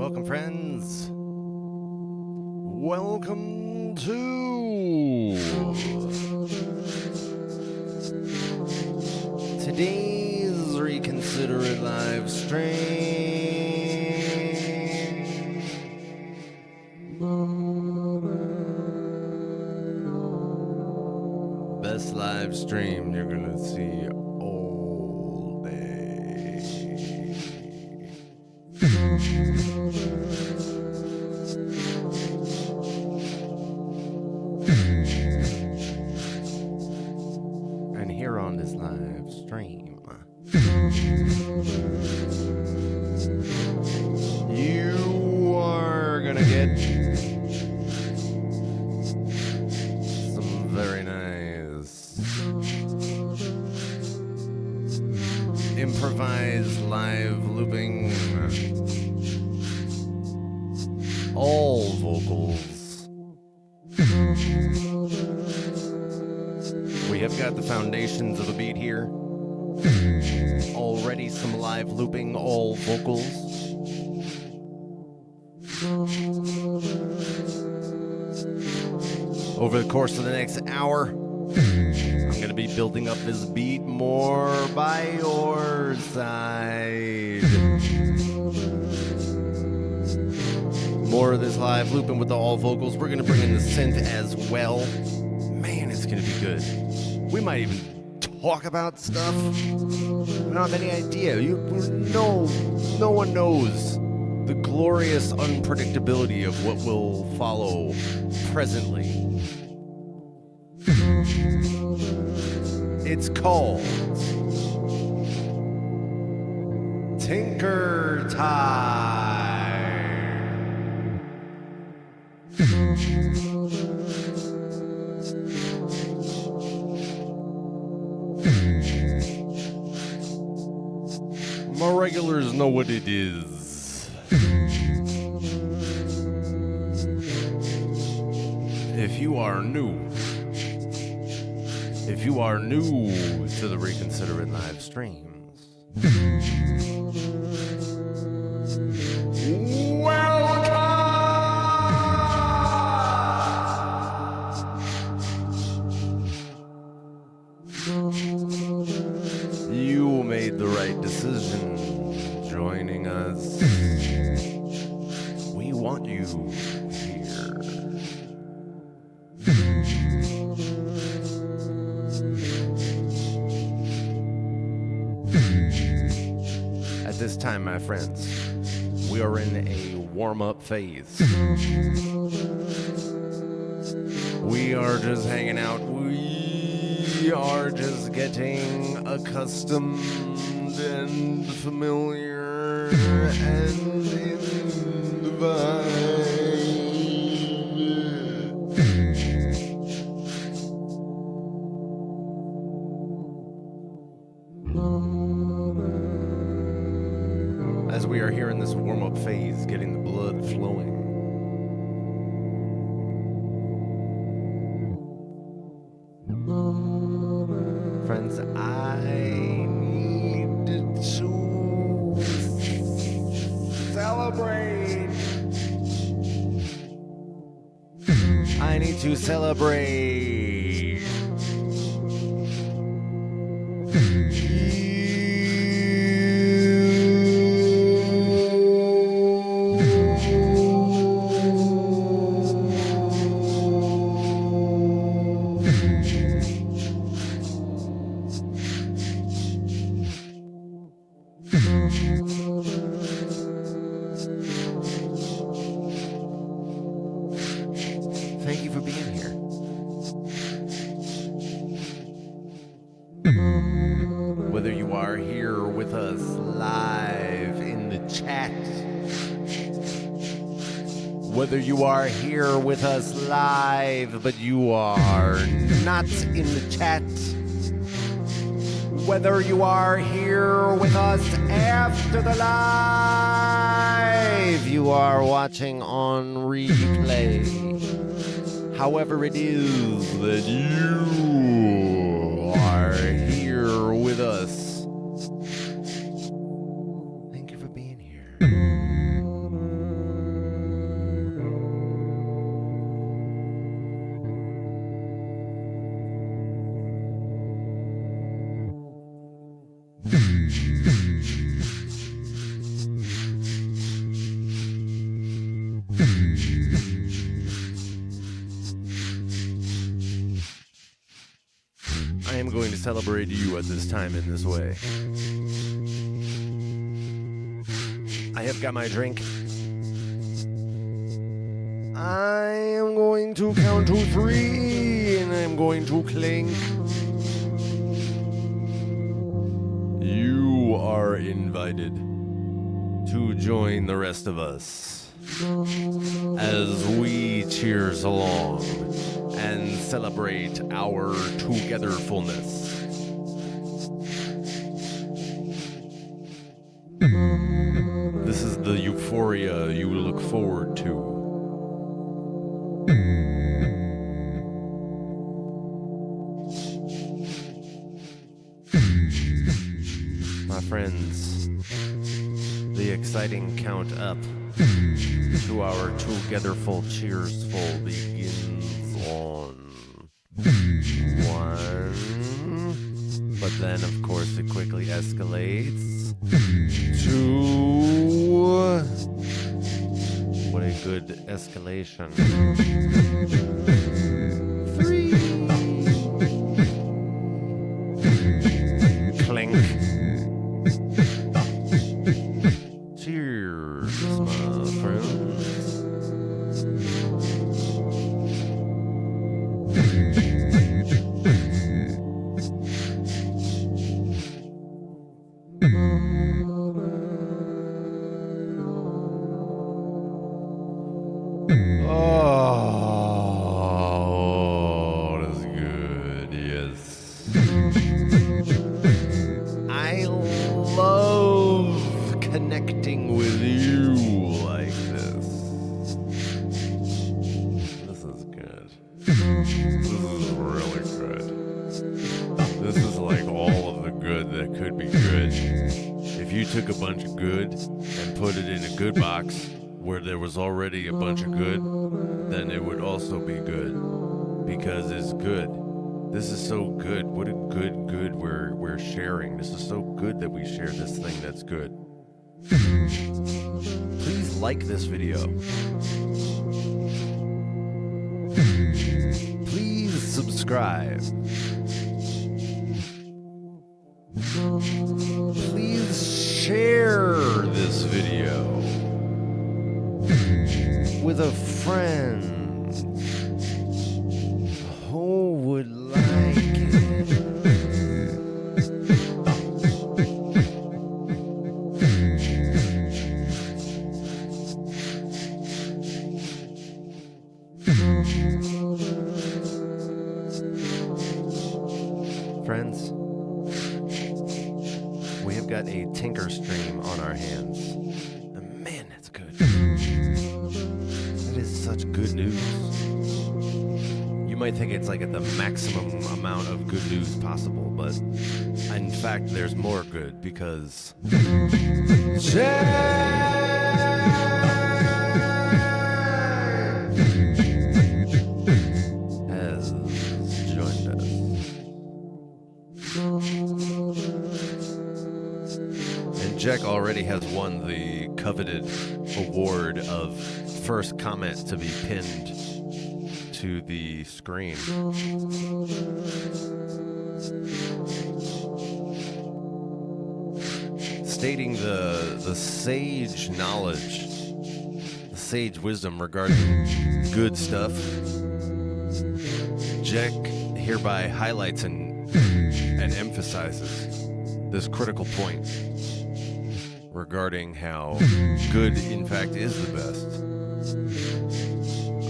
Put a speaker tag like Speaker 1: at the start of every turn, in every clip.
Speaker 1: Welcome, friends. Welcome to today's Reconsider It live stream. Best live stream you're gonna see all day. And here on this live stream, you are gonna get some very nice improvised live looping, all vocals. We have got the foundations of a beat here. Already some live looping, all vocals. Over the course of the next hour, I'm going to be building up this beat more by your side. More of this live looping with the all vocals. We're going to bring in the synth as well. Man, it's going to be good. We might even talk about stuff. I don't have any idea. No one knows the glorious unpredictability of what will follow presently. It's called Tinker Time. My regulars know what it is. If you are new to the Reconsider It live streams, welcome! You made the right decision joining us. We want you here. At this time, my friends, we are in a warm-up phase. We are just hanging out. We are just getting accustomed and familiar and in the vibe. As we are here in this warm-up phase, getting the blood flowing. Friends, I need to celebrate. I need to celebrate. Thank you for being here. Whether you are here with us live in the chat, whether you are here with us live but you are not in the chat, whether you are here with us after the live, you are watching on replay. However it is that you are here with us, thank you for being here. celebrate you at this time in this way. I have got my drink. I am going to count to 3, and I'm going to clink. You are invited to join the rest of us as we cheers along and celebrate our togetherfulness. This is the euphoria you look forward to. My friends, the exciting count up to our togetherful cheersful begins on 1, but then of course it quickly escalates. 2, what a good escalation. 3, clink. Cheers, my friends. Oh, that's good, yes. I love connecting with you like this. This is good. This is really good. This is like all of the good that could be good. If you took a bunch of good and put it in a good box where there was already a bunch of good, then it would also be good because it's good. This is so good. What a good we're sharing. This is so good that we share this thing that's good. Please like this video. Please subscribe. Please share this video with a friend who would like it. Friends, we have got a tinker stream on our hands. And man, that's good. It is such good news. You might think it's like at the maximum amount of good news possible, but in fact, there's more good because has joined us. And Jack already has won the coveted award of first comment to be pinned to the screen. Stating the sage knowledge, the sage wisdom regarding good stuff, Jack hereby highlights and emphasizes this critical point regarding how good, in fact, is the best.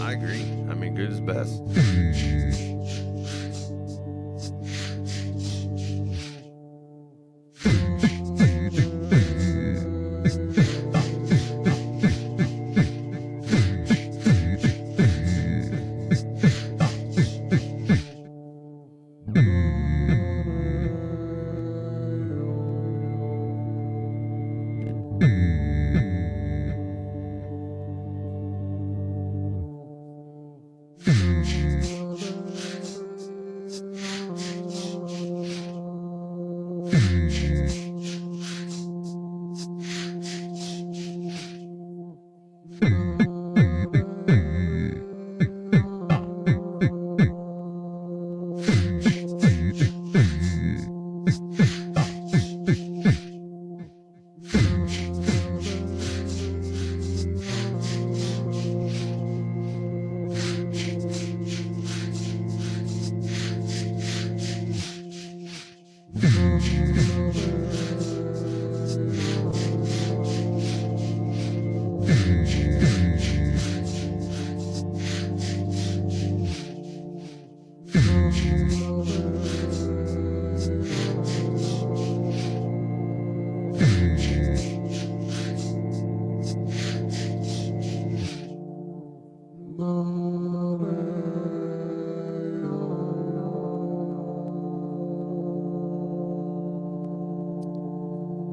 Speaker 1: I agree. I mean, good is best. Now,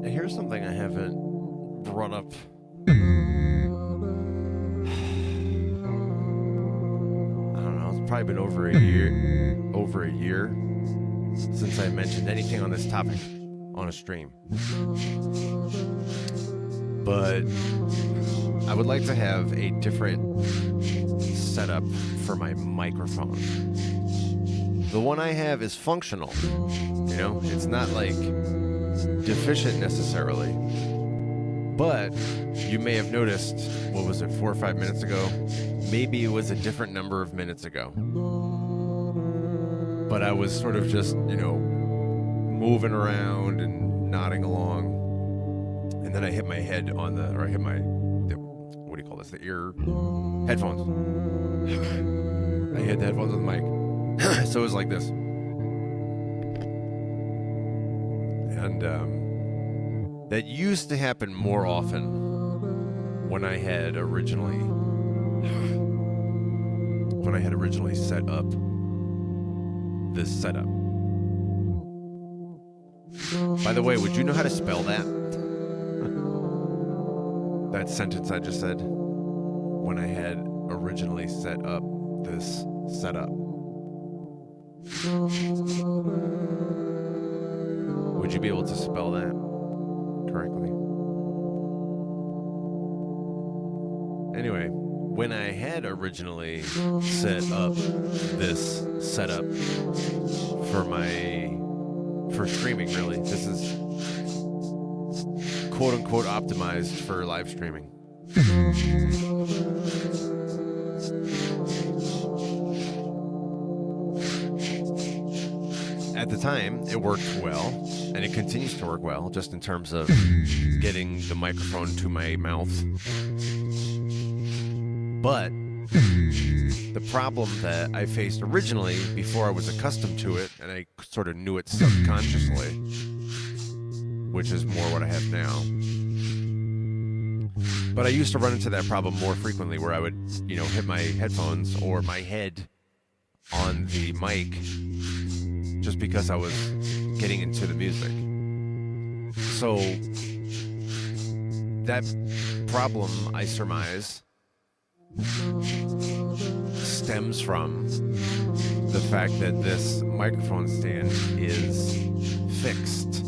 Speaker 1: here's something I haven't brought up. I don't know, it's probably been over a year since I mentioned anything on this topic on a stream. But I would like to have a different setup for my microphone. The one I have is functional, you know, it's not like deficient necessarily. But you may have noticed, what was it, 4 or 5 minutes ago? Maybe it was a different number of minutes ago. But I was sort of just, you know, moving around and nodding along. And then I hit my head on the, or I hit my, what do you call this, the ear, headphones. I hit the headphones on the mic. So it was like this. And that used to happen more often when I had originally set up this setup. By the way, would you know how to spell that? That sentence I just said, when I had originally set up this setup. Would you be able to spell that correctly? Anyway, when I had originally set up this setup for streaming, really, this is quote unquote optimized for live streaming. At the time, it worked well, and it continues to work well, just in terms of getting the microphone to my mouth. But the problem that I faced originally, before I was accustomed to it, and I sort of knew it subconsciously, which is more what I have now. But I used to run into that problem more frequently, where I would, you know, hit my headphones or my head on the mic just because I was getting into the music. So that problem, I surmise, stems from the fact that this microphone stand is fixed.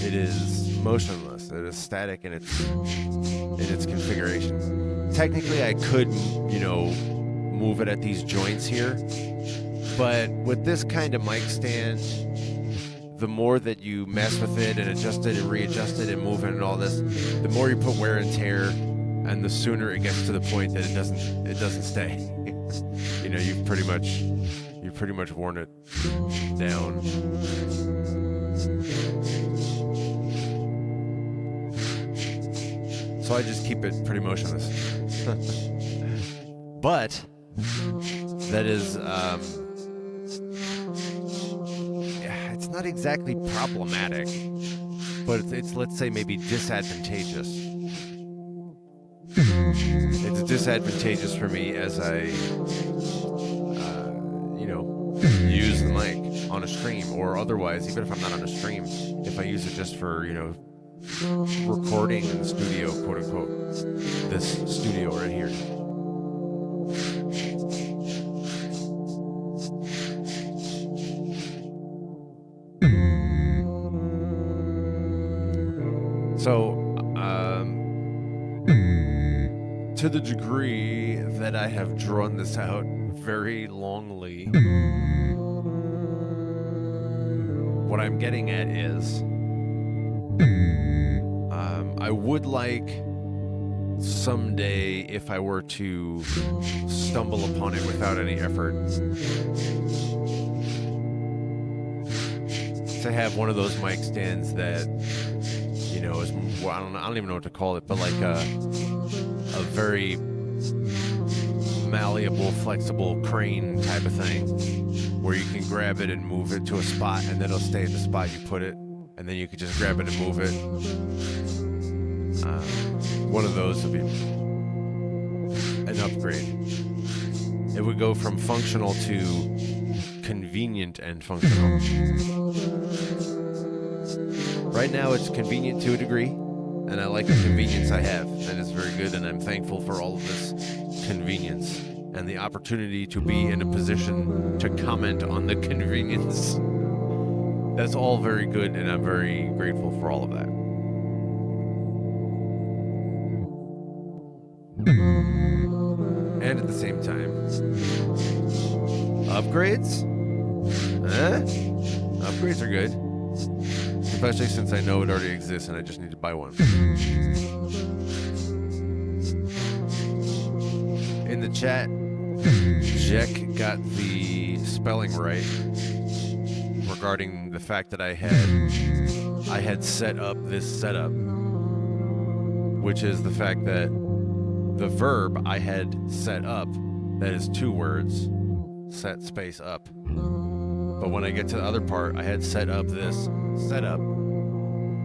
Speaker 1: It is motionless. It is static in its configuration. Technically, I could, you know, move it at these joints here, but with this kind of mic stand, the more that you mess with it and adjust it and readjust it and move it and all this, the more you put wear and tear, and the sooner it gets to the point that it doesn't stay. You know, you've pretty much worn it down. So I just keep it pretty motionless. But that is, it's not exactly problematic, but it's, let's say, maybe disadvantageous. It's disadvantageous for me as I, you know, use the mic on a stream, or otherwise, even if I'm not on a stream, if I use it just for, you know, recording in the studio, quote unquote, this studio right here. So, to the degree that I have drawn this out very longly, what I'm getting at is, I would like someday, if I were to stumble upon it without any effort, to have one of those mic stands that, you know, is, well, I don't even know what to call it, but like a very malleable, flexible crane type of thing, where you can grab it and move it to a spot, and then it'll stay at the spot you put it, and then you could just grab it and move it. One of those would be, an upgrade. It would go from functional to convenient and functional. Right now it's convenient to a degree, and I like the convenience I have, and it's very good, and I'm thankful for all of this convenience and the opportunity to be in a position to comment on the convenience. That's all very good, and I'm very grateful for all of that. And at the same time, upgrades? Upgrades are good. Especially since I know it already exists and I just need to buy one. In the chat, Jack got the spelling right regarding the fact that I had set up this setup, which is the fact that the verb I had set up, that is 2 words, set space up. But when I get to the other part, I had set up this setup.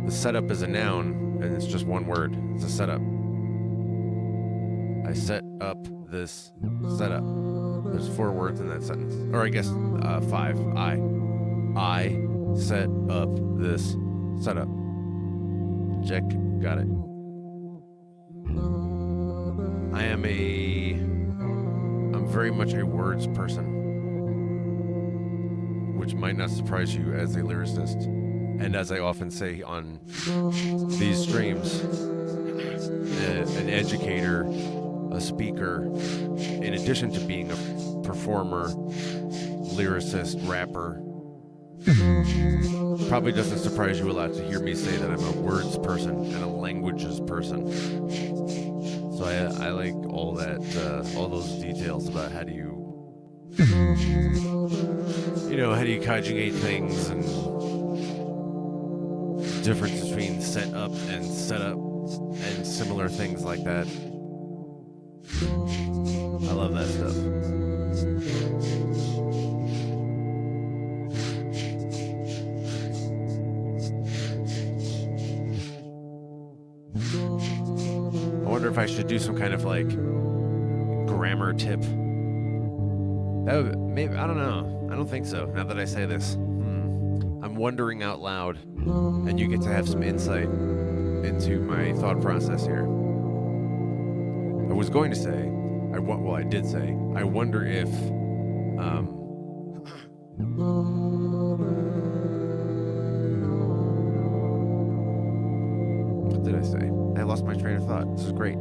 Speaker 1: The setup is a noun, and it's just 1 word. It's a setup. I set up this setup. There's 4 words in that sentence. Or I guess 5. I set up this setup. Check. Got it. I'm very much a words person, which might not surprise you as a lyricist. And as I often say on these streams, an educator, a speaker, in addition to being a performer, lyricist, rapper, probably doesn't surprise you a lot to hear me say that I'm a words person and a languages person. So I like all that, all those details about how do you conjugate things and difference between set up and setup and similar things like that. I love that stuff. I wonder if I should do some kind of like grammar tip. That would, maybe, I don't know. I don't think so, now that I say this. I'm wondering out loud, and you get to have some insight into my thought process here. I was going to say, I did say, I wonder if, what did I say? I lost my train of thought. This is great.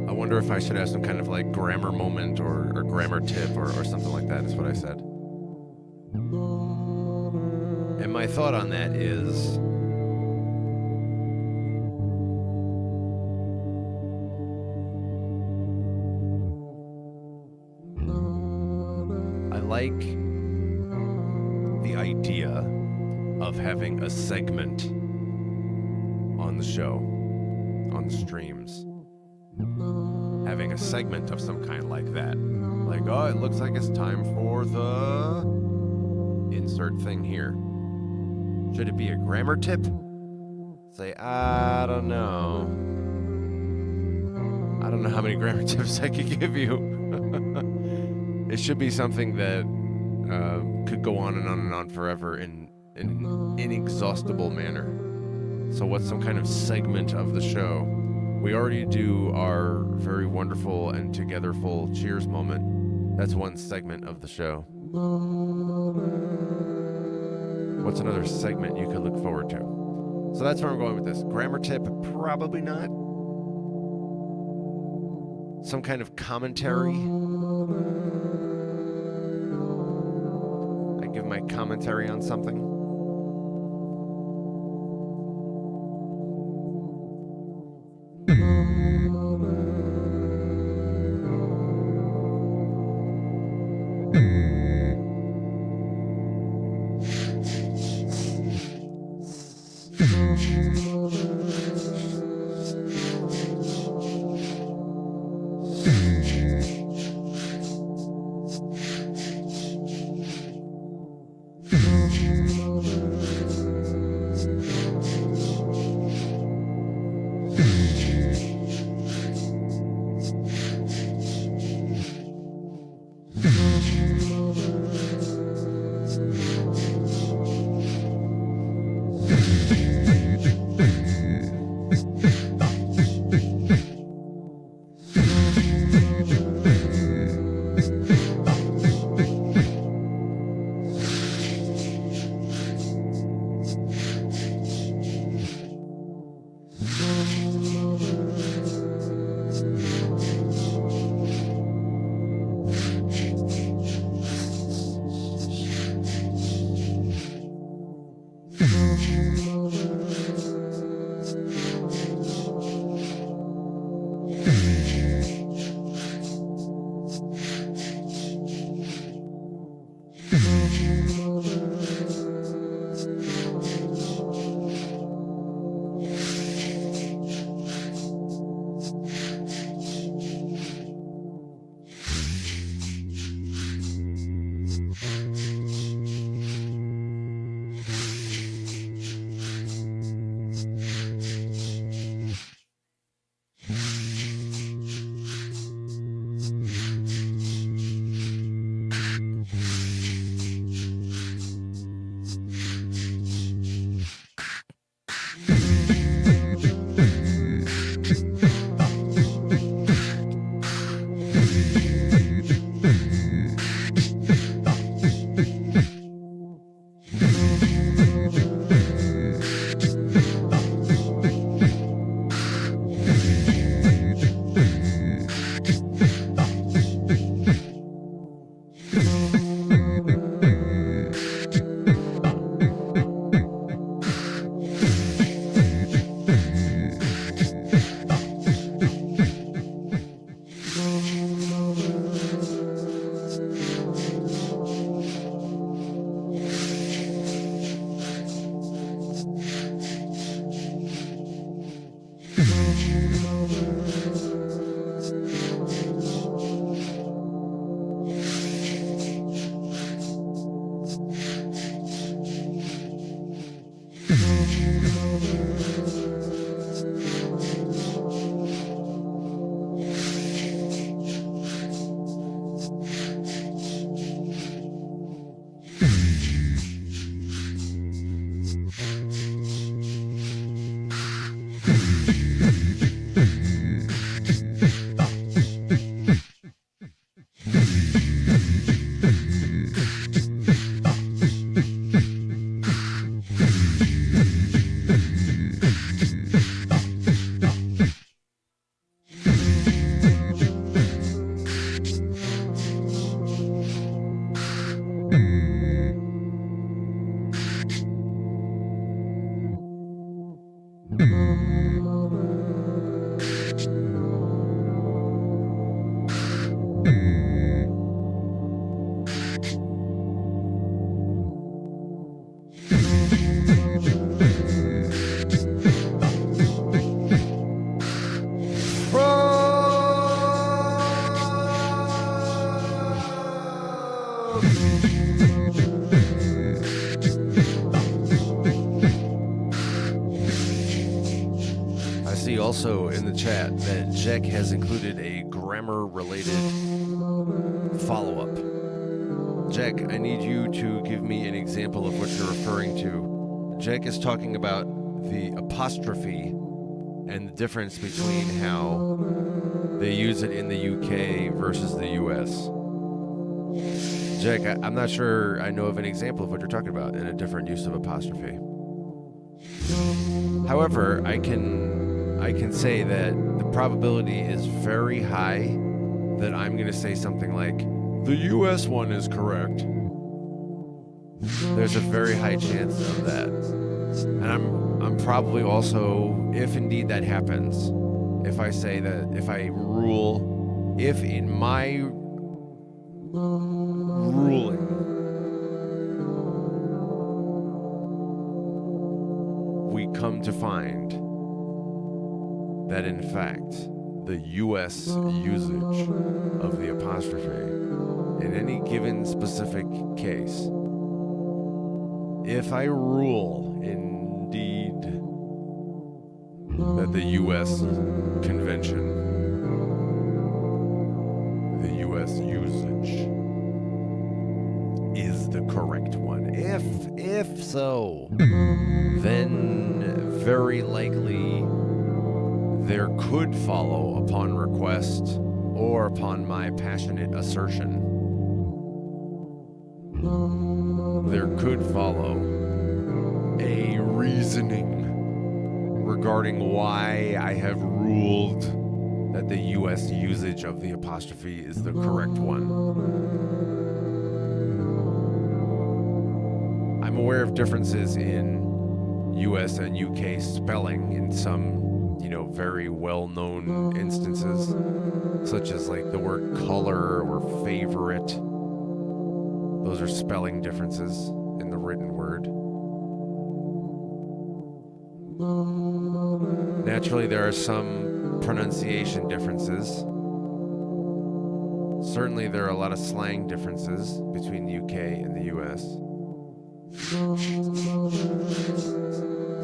Speaker 1: I wonder if I should have some kind of like grammar moment or grammar tip or something like that is what I said. And my thought on that is, I like the idea of having a segment on the show, on the streams. Having a segment of some kind like that. Like, oh, it looks like it's time for the insert thing here. Should it be a grammar tip? Say, I don't know. I don't know how many grammar tips I could give you. It should be something that could go on and on and on forever in an inexhaustible manner. So what's some kind of segment of the show? We already do our very wonderful and togetherful cheers moment. That's one segment of the show. What's another segment you could look forward to? So that's where I'm going with this. Grammar tip, probably not. Some kind of commentary. I give my commentary on something. Also in the chat that Jack has included a grammar-related follow-up. Jack, I need you to give me an example of what you're referring to. Jack is talking about the apostrophe and the difference between how they use it in the UK versus the US. Jack, I'm not sure I know of an example of what you're talking about in a different use of apostrophe. However, I can say that the probability is very high that I'm going to say something like, the US one is correct. There's a very high chance of that. And I'm probably also, if indeed that happens, if I say that, if I rule, if in my ruling we come to find that in fact the US usage of the apostrophe in any given specific case, if I rule indeed that the US convention, the US usage is the correct one, if so, then very likely there could follow upon request or upon my passionate assertion, there could follow a reasoning regarding why I have ruled that the US usage of the apostrophe is the correct one. I'm aware of differences in US and UK spelling in some very well-known instances, such as like the word color or favorite. Those are spelling differences in the written word. Naturally, there are some pronunciation differences. Certainly, there are a lot of slang differences between the UK and the US.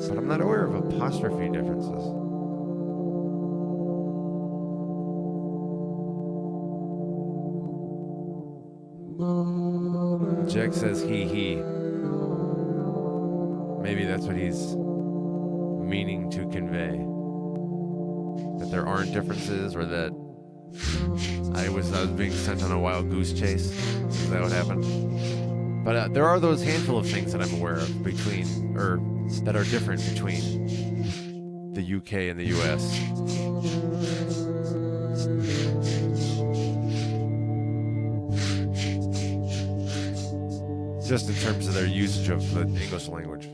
Speaker 1: But I'm not aware of apostrophe differences. Jack says he. Maybe that's what he's meaning to convey. That there aren't differences, or that I was being sent on a wild goose chase. Is that what happened? But there are those handful of things that I'm aware of that are different between the UK and the US. Just in terms of their usage of the English language.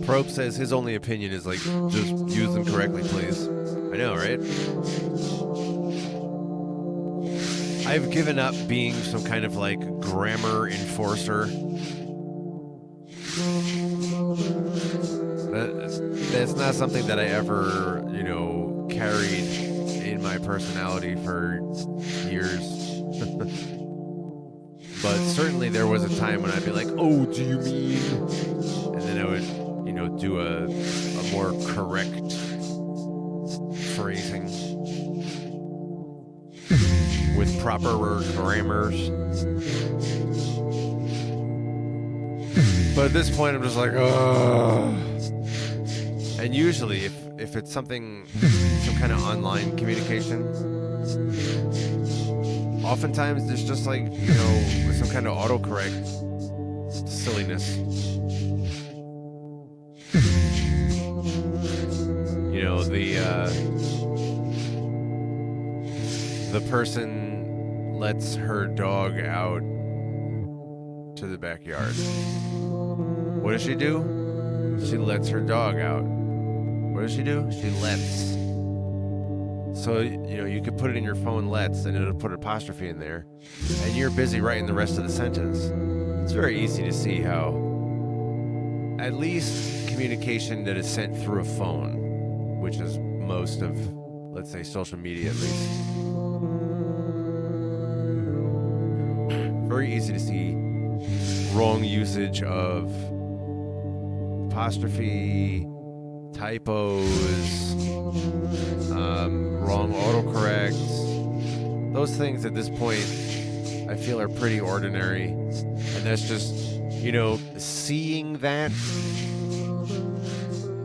Speaker 1: Probe says his only opinion is like, just use them correctly, please. I know, right? I've given up being some kind of like grammar enforcer. That's not something that I ever, carried in my personality for years. But certainly there was a time when I'd be like, oh, do you mean? And then I would, do a more correct phrasing with proper grammars. But at this point, I'm just like, oh. And usually, if it's some kind of online communication, oftentimes there's just like, some kind of autocorrect silliness. The person lets her dog out to the backyard. What does she do? She lets her dog out. What does she do? She lets. So, you could put it in your phone, lets, and it'll put an apostrophe in there. And you're busy writing the rest of the sentence. It's very easy to see how, at least communication that is sent through a phone, which is most of, let's say, social media at least. Very easy to see wrong usage of apostrophe, typos, wrong autocorrects. Those things at this point I feel are pretty ordinary. And that's just, seeing that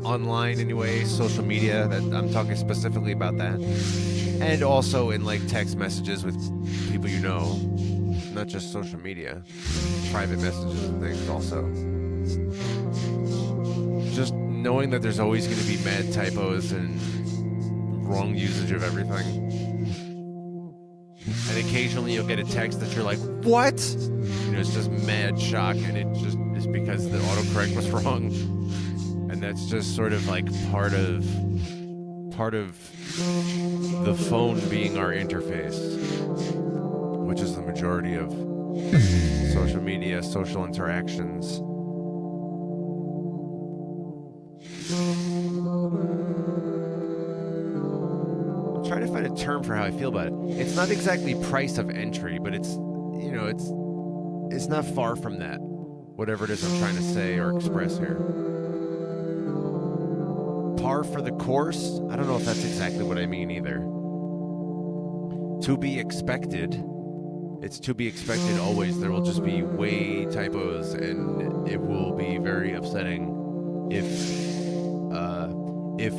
Speaker 1: online anyway, social media, that I'm talking specifically about that. And also in like text messages with people not just social media, private messages and things also. Just knowing that there's always going to be mad typos and wrong usage of everything. And occasionally you'll get a text that you're like, what? It's just mad shock, and it just is because the autocorrect was wrong. And that's just sort of like part of the phone being our interface, which is the majority of social media, social interactions. I'm trying to find a term for how I feel about it. It's not exactly price of entry, but it's not far from that. Whatever it is I'm trying to say or express here. Par for the course? I don't know if that's exactly what I mean either. To be expected. It's to be expected always. There will just be way typos, and it will be very upsetting if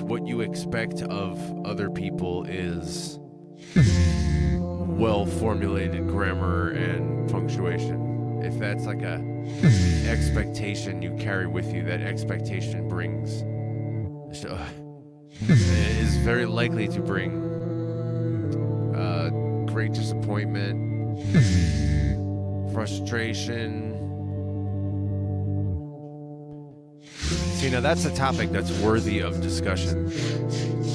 Speaker 1: what you expect of other people is well-formulated grammar and punctuation. If that's like a expectation you carry with you, that expectation brings... is very likely to bring great disappointment, frustration. See, now that's a topic that's worthy of discussion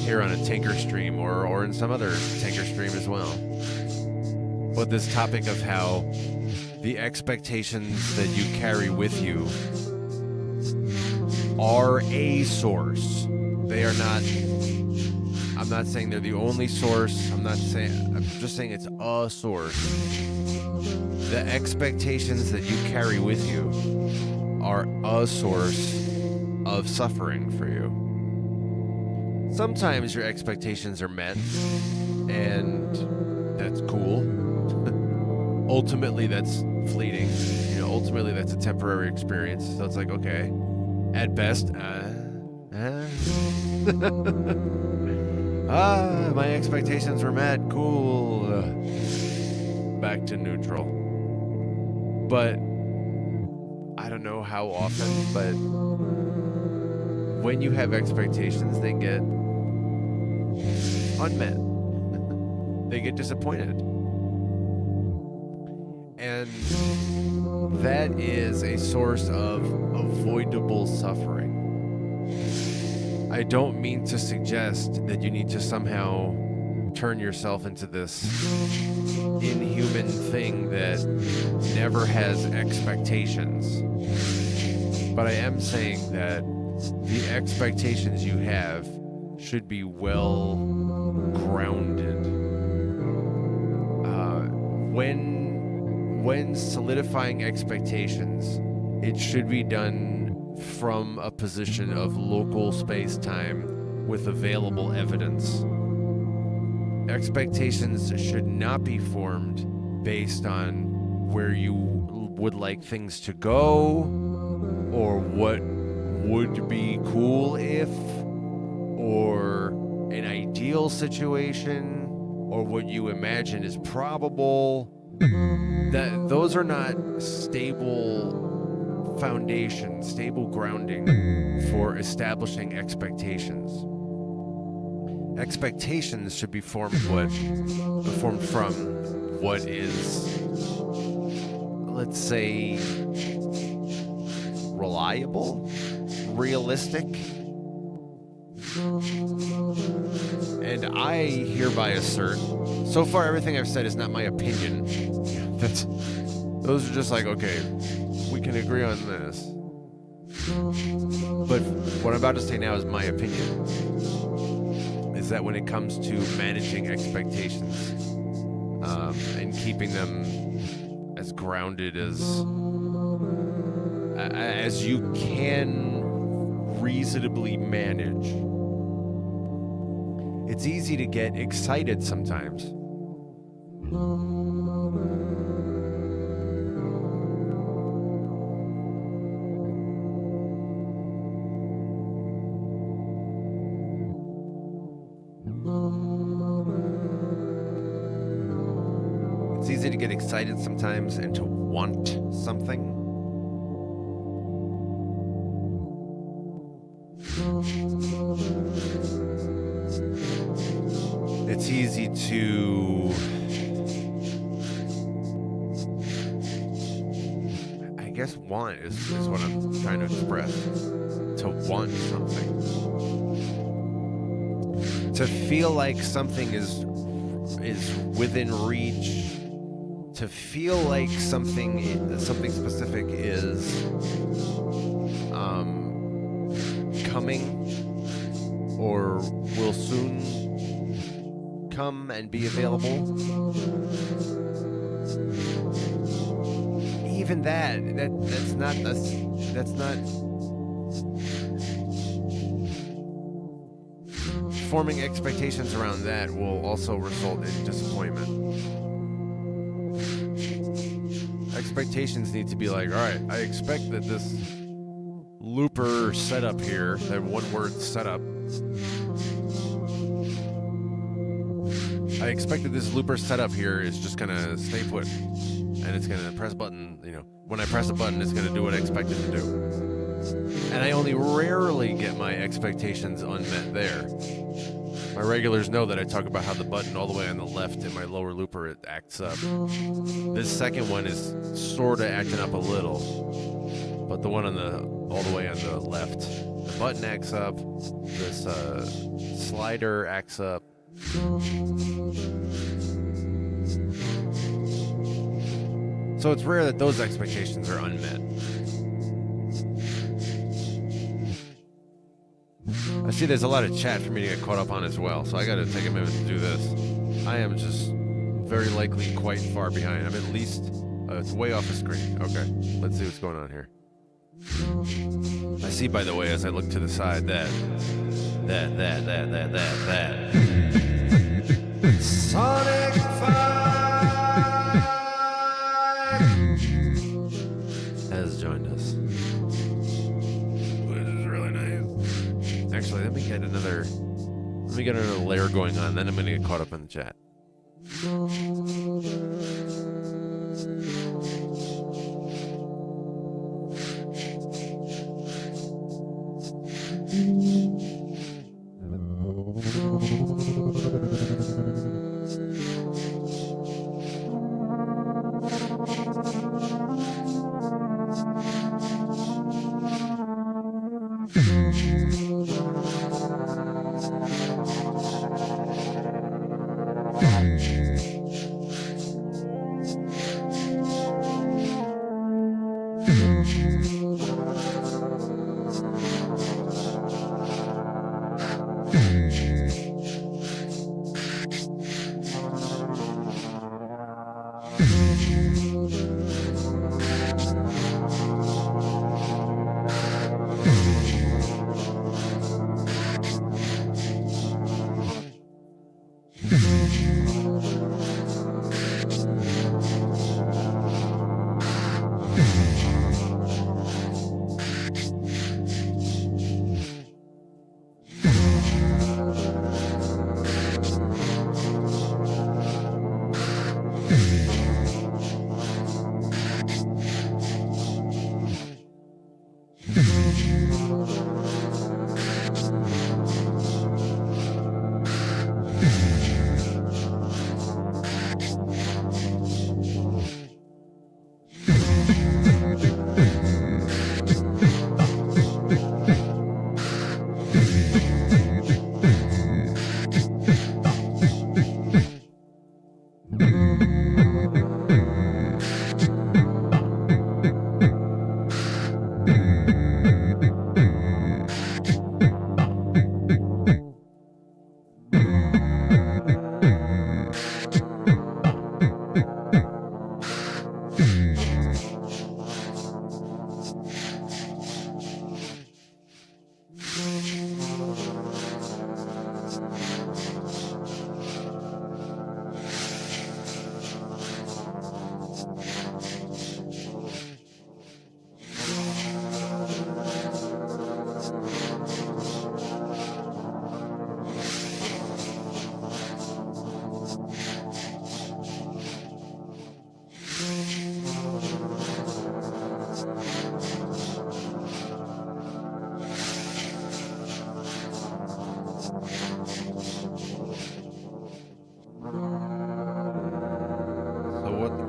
Speaker 1: here on a Tinker stream or in some other Tinker stream as well. But this topic of how the expectations that you carry with you are a source. They are not... I'm not saying they're the only source. I'm just saying it's a source. The expectations that you carry with you are a source of suffering for you. Sometimes your expectations are met, and that's cool. Ultimately, that's fleeting. Ultimately, that's a temporary experience. So it's like, okay, at best, my expectations were met. Cool. Back to neutral. But I don't know how often, but when you have expectations, they get unmet. They get disappointed. And that is a source of avoidable suffering. I don't mean to suggest that you need to somehow turn yourself into this inhuman thing that never has expectations. But I am saying that the expectations you have should be well grounded. When solidifying expectations, it should be done from a position of local space-time with available evidence. Expectations should not be formed based on where you would like things to go, or what would be cool if, or an ideal situation, or what you imagine is probable. That those are not stable foundation, stable grounding for establishing expectations. Expectations should be formed from what is, let's say, reliable, realistic. And I hereby assert, so far everything I've said is not my opinion. Those are just like, okay, we can agree on this. But what I'm about to say now is my opinion. Is that when it comes to managing expectations and keeping them as grounded as you can reasonably manage, it's easy to get excited sometimes. It's easy to get excited sometimes and to want something. It's easy to, I guess want is what I'm trying to express. To want something. To feel like something is within reach. To feel like something specific is coming or will soon come and be available. Even that's not forming expectations around that will also result in disappointment. Expectations need to be like, all right, I expect that this looper setup here, that one word setup, I expect that this looper setup here is just gonna stay put, and it's gonna press a button. When I press a button, it's gonna do what I expect it to do. And I only rarely get my expectations unmet there. My regulars know that I talk about how the button all the way on the left in my lower looper, it acts up. This second one is sort of acting up a little, but the one all the way on the left, the button acts up, this slider acts up. So it's rare that those expectations are unmet. I see there's a lot of chat for me to get caught up on as well, so I gotta take a minute to do this. I am just very likely quite far behind. I'm at least, it's way off the screen. Okay, let's see what's going on here. I see, by the way, as I look to the side, that. Sonic 5 has joined us. Which is really nice. Actually, let me get another layer going on, then I'm gonna get caught up in the chat.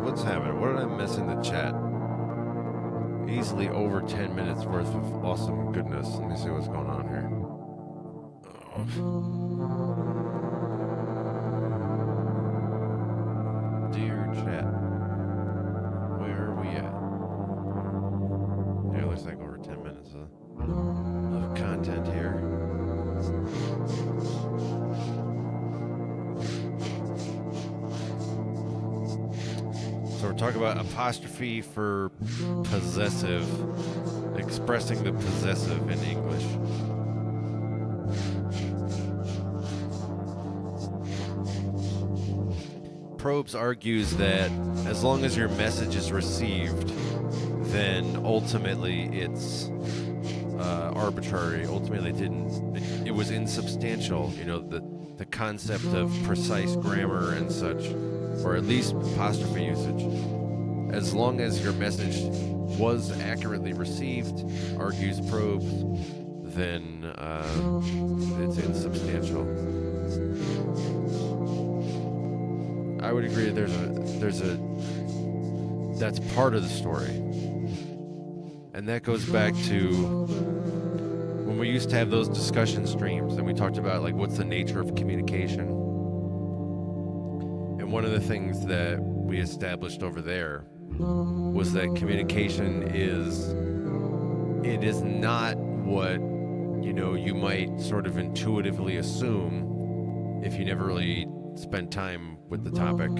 Speaker 1: What's happening? What did I miss in the chat? Easily over 10 minutes worth of awesome goodness. Let me see what's going on here. Dear chat, where are we at? Yeah, it looks like over 10 minutes of content here. So we're talking about apostrophe for possessive, expressing the possessive in English. Probes argues that as long as your message is received, then ultimately it's arbitrary. Ultimately, it was insubstantial. You know, the concept of precise grammar and such, or at least apostrophe usage. As long as your message was accurately received, argues Probes, then it's insubstantial. I would agree that that's part of the story. And that goes back to when we used to have those discussion streams and we talked about like what's the nature of communication. And one of the things that we established over there was that communication is not what, you know, you might sort of intuitively assume if you never really spent time with the topic.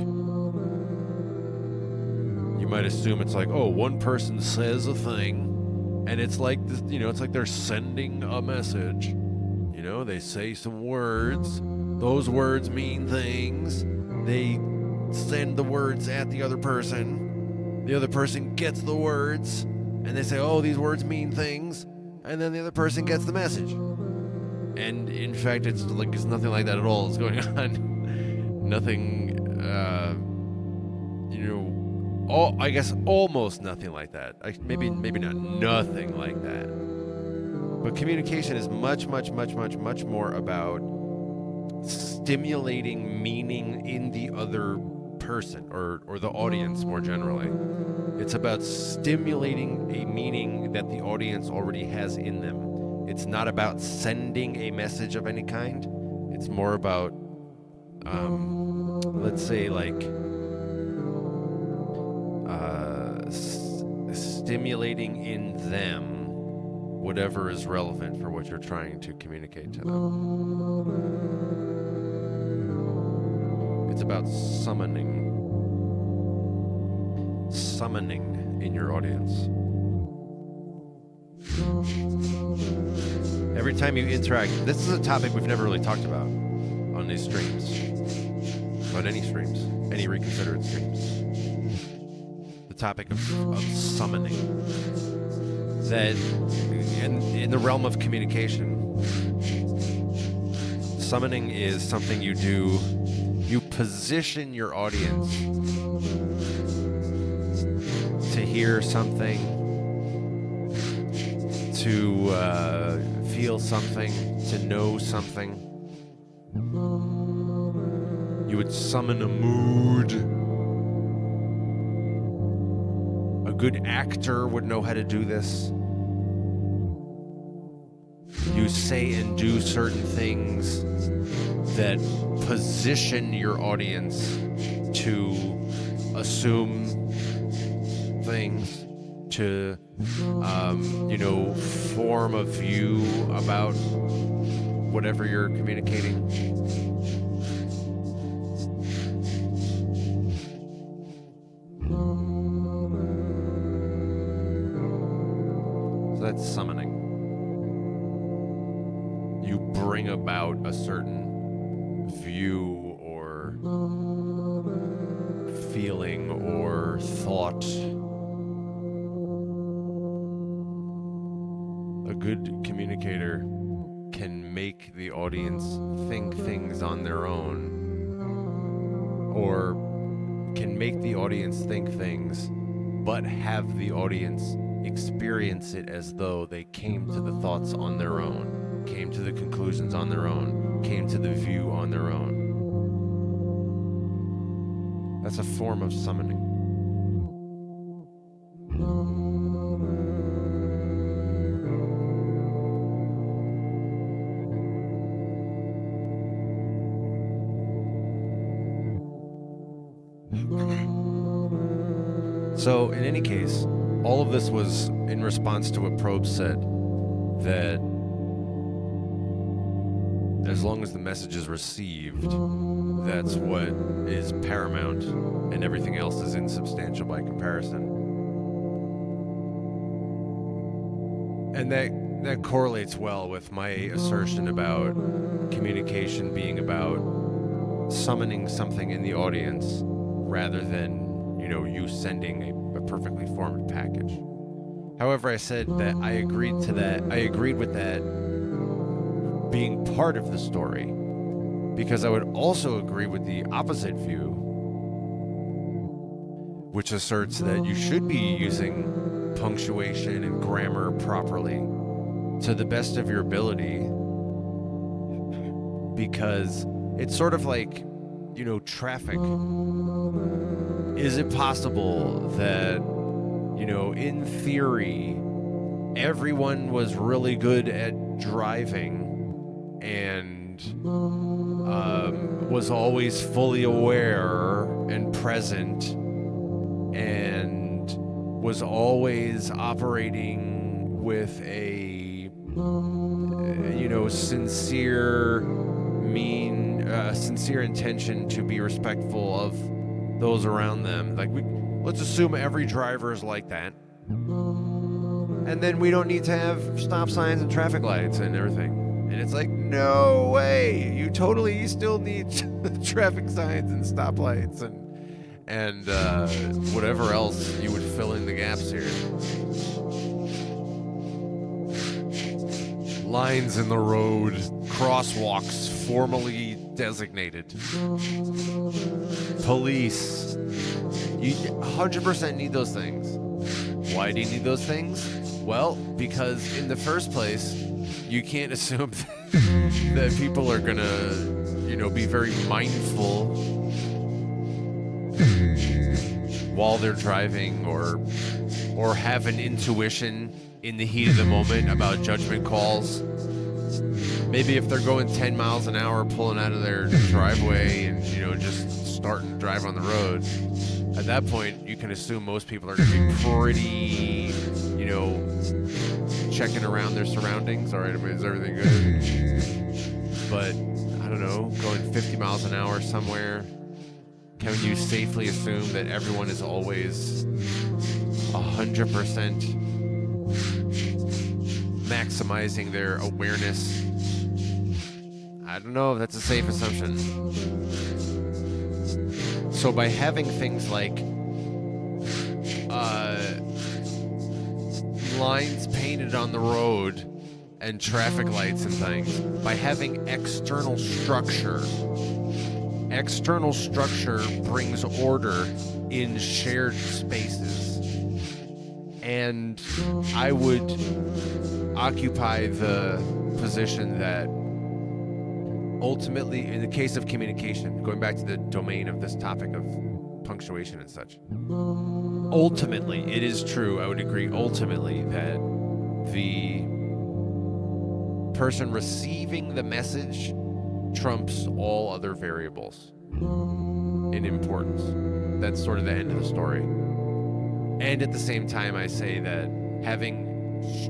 Speaker 1: You might assume it's like, oh, one person says a thing and it's like this, you know, it's like they're sending a message. You know, they say some words, those words mean things, they send the words at the other person gets the words, and they say, oh, these words mean things, and then the other person gets the message. And in fact, it's nothing like that at all is going on. Nothing, you know, I guess almost nothing like that. Maybe not nothing like that. But communication is much more about stimulating meaning in the other person or the audience more generally. It's about stimulating a meaning that the audience already has in them. It's not about sending a message of any kind. It's more about let's say, like, stimulating in them whatever is relevant for what you're trying to communicate to them. It's about summoning in your audience. Every time you interact, this is a topic we've never really talked about on these streams, on any streams, any reconsidered streams. The topic of summoning. That in the realm of communication, summoning is something you do. You position your audience to hear something, to feel something, to know something. You would summon a mood. A good actor would know how to do this. You say and do certain things that position your audience to assume things, to, form a view about whatever you're communicating. So that's summoning. You bring about a certain view or feeling or thought. A good communicator can make the audience think things on their own, or can make the audience think things, but have the audience experience it as though they came to the thoughts on their own, came to the conclusions on their own, came to the view on their own. That's a form of summoning. So, in any case, all of this was in response to what Probe said, that as long as the message is received, that's what is paramount, and everything else is insubstantial by comparison. And that correlates well with my assertion about communication being about summoning something in the audience rather than, you sending a perfectly formed package. However, I said that I agreed with that being part of the story, because I would also agree with the opposite view, which asserts that you should be using punctuation and grammar properly to the best of your ability, because it's sort of like, traffic. Is it possible that, in theory, everyone was really good at driving and was always fully aware and present and was always operating with a, sincere intention to be respectful of those around them? Like, let's assume every driver is like that, and then we don't need to have stop signs and traffic lights and everything. And it's like, no way, you still need traffic signs and stoplights and whatever else you would fill in the gaps here. Lines in the road, crosswalks formally designated, police. You 100% need those things. Why do you need those things? Well, because in the first place, you can't assume that people are gonna, be very mindful while they're driving, or have an intuition in the heat of the moment about judgment calls. Maybe if they're going 10 miles an hour pulling out of their driveway and, just starting to drive on the road, at that point, you can assume most people are going to be pretty, checking around their surroundings. All right, is everything good? But, I don't know, going 50 miles an hour somewhere, can you safely assume that everyone is always 100% maximizing their awareness? I don't know if that's a safe assumption. So by having things like lines painted on the road and traffic lights and things, by having external structure brings order in shared spaces. And I would occupy the position that ultimately, in the case of communication, going back to the domain of this topic of punctuation and such, ultimately, it is true, I would agree, ultimately, that the person receiving the message trumps all other variables in importance. That's sort of the end of the story. And at the same time, I say that having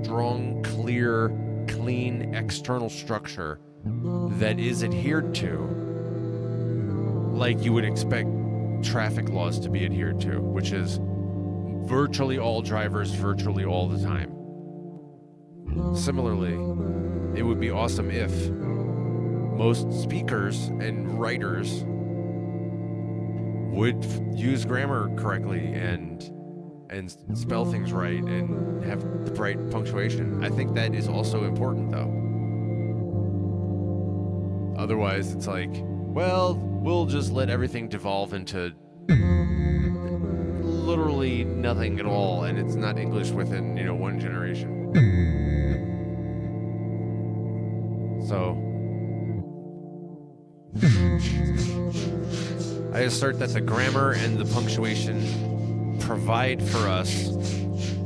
Speaker 1: strong, clear, clean external structure that is adhered to, like you would expect traffic laws to be adhered to, which is virtually all drivers virtually all the time. Similarly, it would be awesome if most speakers and writers would use grammar correctly and spell things right and have the right punctuation. I think that is also important, though. Otherwise, it's like, well, we'll just let everything devolve into literally nothing at all, and it's not English within, one generation. So I assert that the grammar and the punctuation provide for us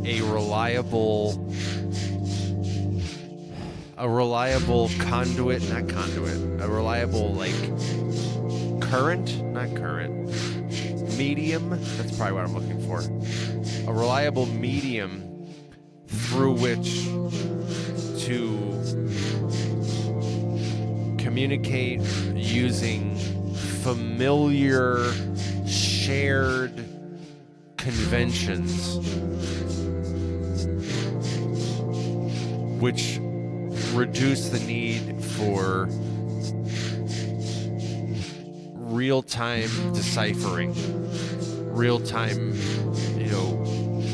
Speaker 1: a reliable conduit, not conduit, a reliable, medium, that's probably what I'm looking for, a reliable medium through which to communicate using familiar, shared conventions, which reduce the need for real-time deciphering, real-time,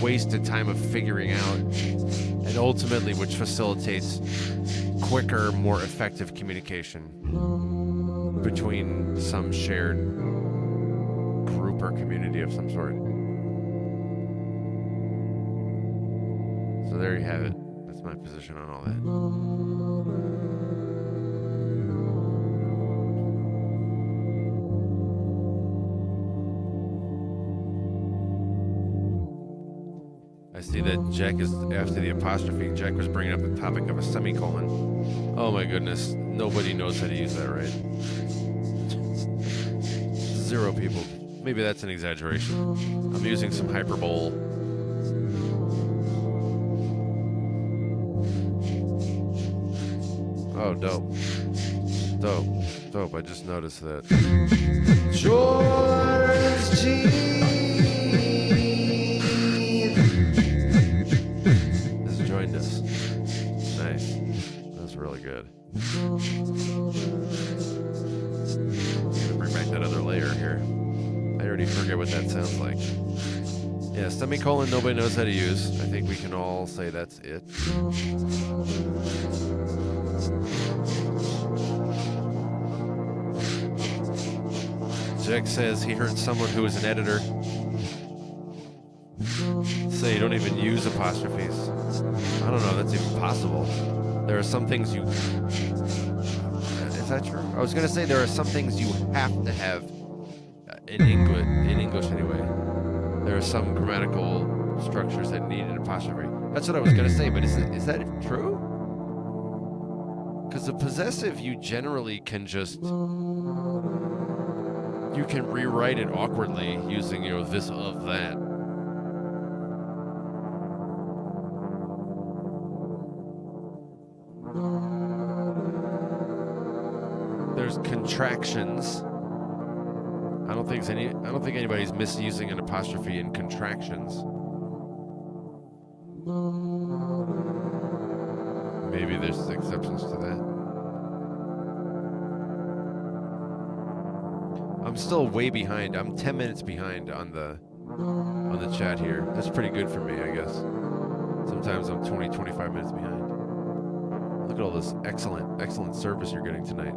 Speaker 1: wasted time of figuring out, and ultimately which facilitates quicker, more effective communication between some shared group or community of some sort. So there you have it. That's my position on all that. I see that Jack is, after the apostrophe, Jack was bringing up the topic of a semicolon. Oh my goodness, nobody knows how to use that right. 0 people. Maybe that's an exaggeration. I'm using some hyperbole. Oh, dope. Dope. I just noticed that. George G. has joined us. Nice. That's really good. I'm gonna bring back that other layer here. I already forget what that sounds like. Yeah, semicolon nobody knows how to use. I think we can all say that's it. Jack says he heard someone who is an editor say you don't even use apostrophes. I don't know if that's even possible. There are some things you... Is that true? I was going to say there are some things you have to have in English anyway. There are some grammatical structures that need an apostrophe. That's what I was going to say, but is that true? Because a possessive, you generally can just... You can rewrite it awkwardly using, this of that. There's contractions. I don't think anybody's misusing an apostrophe in contractions. Maybe there's exceptions to that. I'm still way behind. I'm 10 minutes behind on the chat here. That's pretty good for me, I guess. Sometimes I'm 20, 25 minutes behind. Look at all this excellent service you're getting tonight.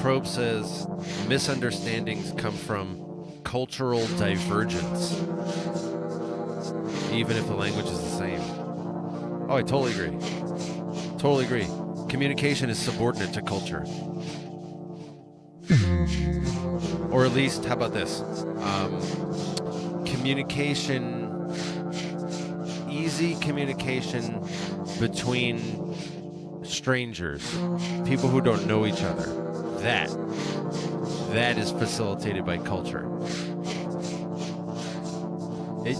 Speaker 1: Probe says misunderstandings come from cultural divergence, even if the language is the same. Oh, I totally agree. Totally agree. Communication is subordinate to culture. Or at least, how about this? Easy communication between strangers, people who don't know each other. That is facilitated by culture.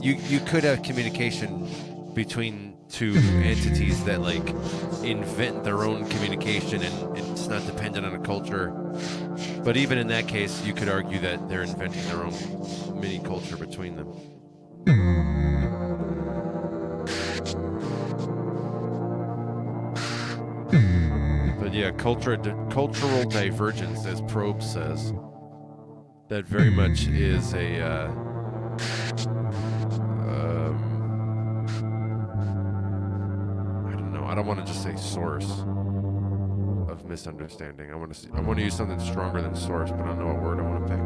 Speaker 1: You could have communication between two entities that invent their own communication and it's not dependent on a culture. But even in that case, you could argue that they're inventing their own mini culture between them. But yeah, cultural divergence, as Probe says, that very much is a I don't want to just say source of misunderstanding. I want to use something stronger than source, but I don't know what word I want to pick.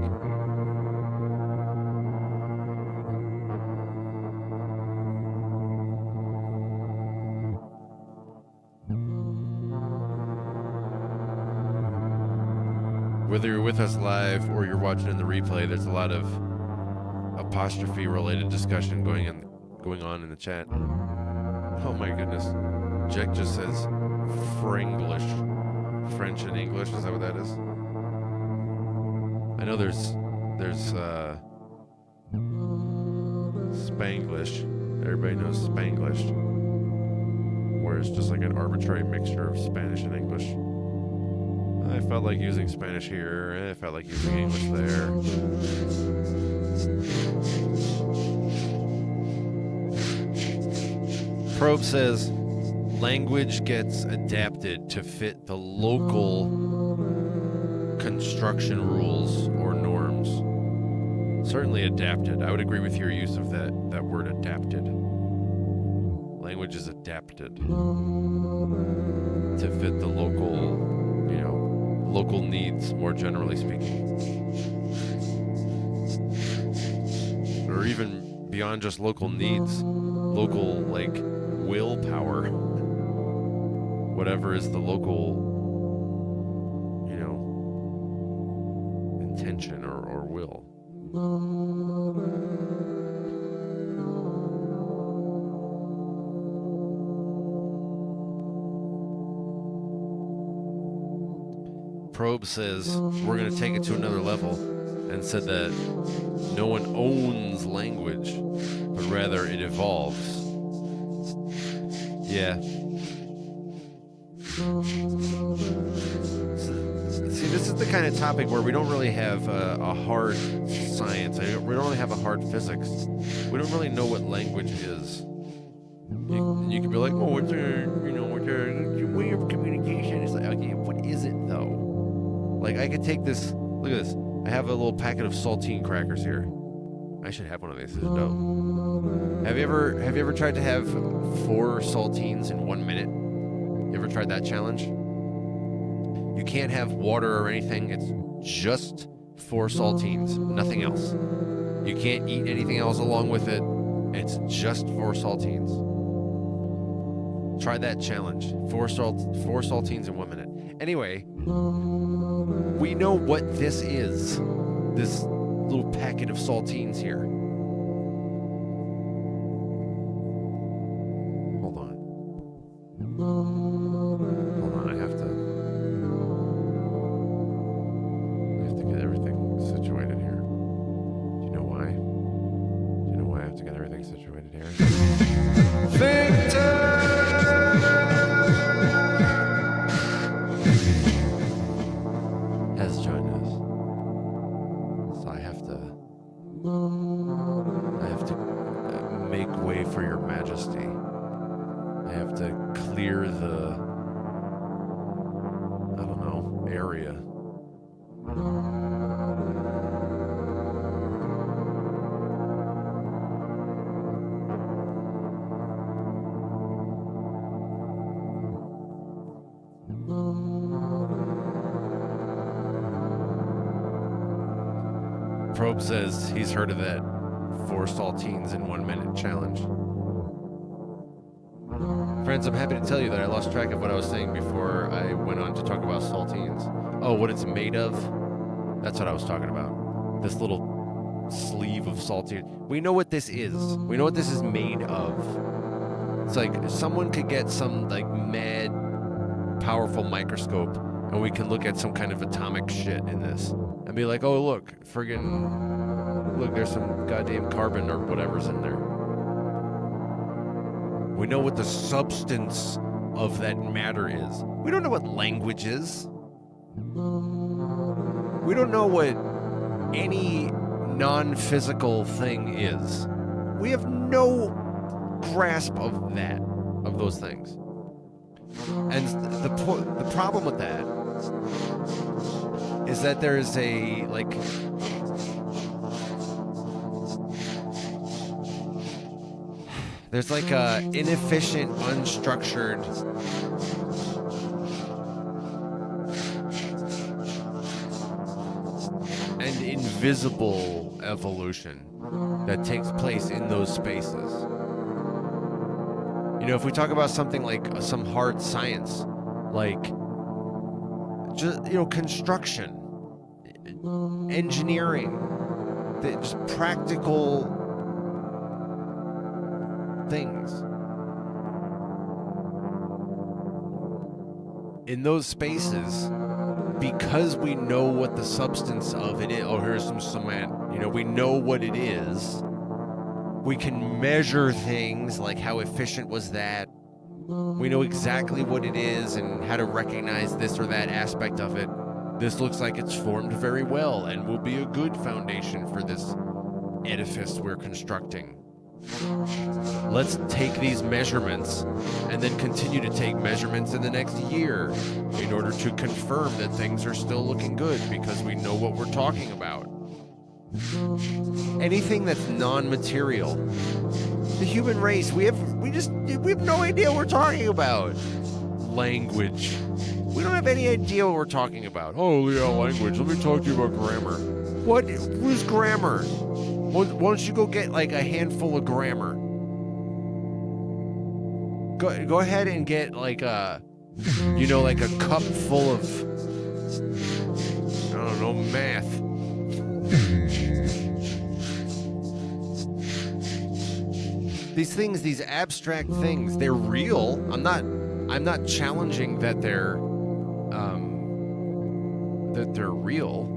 Speaker 1: Whether you're with us live or you're watching in the replay, there's a lot of apostrophe-related discussion going on in the chat. Oh my goodness. Jack just says Frenglish. French and English, is that what that is? I know there's Spanglish. Everybody knows Spanglish. Where it's just like an arbitrary mixture of Spanish and English. I felt like using Spanish here. I felt like using English there. Probe says, language gets adapted to fit the local construction rules or norms. Certainly adapted. I would agree with your use of that word adapted. Language is adapted to fit the local needs, more generally speaking. Or even beyond just local needs, local, willpower. Whatever is the local, intention or will. Probe says we're going to take it to another level and said that no one owns language, but rather it evolves. Yeah. See, this is the kind of topic where we don't really have a hard science. We don't really have a hard physics. We don't really know what language is. You can be like, oh, it's a way of communication. It's like, okay, what is it though? Like, I could take this. Look at this. I have a little packet of saltine crackers here. I should have one of these. This is dope. Have you ever tried to have 4 saltines in 1 minute? You ever tried that challenge? You can't have water or anything. It's just 4 saltines, nothing else. You can't eat anything else along with it. It's just 4 saltines. Try that challenge. 4 saltines in 1 minute. Anyway, we know what this is. This little packet of saltines here. Hold on. Hold on, I have to get everything situated here. Do you know why? Do you know why I have to get everything situated here? Victor has joined us. So I have to make way for your majesty. I have to clear the, I don't know, area. Probe says he's heard of that 4 saltines in 1 minute challenge. Friends, I'm happy to tell you that I lost track of what I was saying before I went on to talk about saltines. Oh, what it's made of? That's what I was talking about. This little sleeve of saltines. We know what this is. We know what this is made of. It's like someone could get some like mad, powerful microscope and we can look at some kind of atomic shit in this and be like, oh, look, look, there's some goddamn carbon or whatever's in there. We know what the substance of that matter is. We don't know what language is. We don't know what any non-physical thing is. We have no grasp of that, of those things. And the problem with that is that there is a, like, there's like a inefficient, unstructured and invisible evolution that takes place in those spaces. You know, if we talk about something like some hard science, like just, you know, construction, engineering, just practical things. In those spaces, because we know what the substance of it is, oh, here's some cement, you know, we know what it is. We can measure things like how efficient was that. We know exactly what it is and how to recognize this or that aspect of it. This looks like it's formed very well and will be a good foundation for this edifice we're constructing. Let's take these measurements and then continue to take measurements in the next year in order to confirm that things are still looking good because we know what we're talking about. Anything that's non-material, the human race, we have no idea what we're talking about. Language, we don't have any idea what we're talking about. Oh yeah, language. Let me talk to you about grammar. What is grammar? Why don't you go get like a handful of grammar? Go ahead and get like a, you know, like a cup full of, I don't know, math. These things, these abstract things, they're real. I'm not challenging that they're real.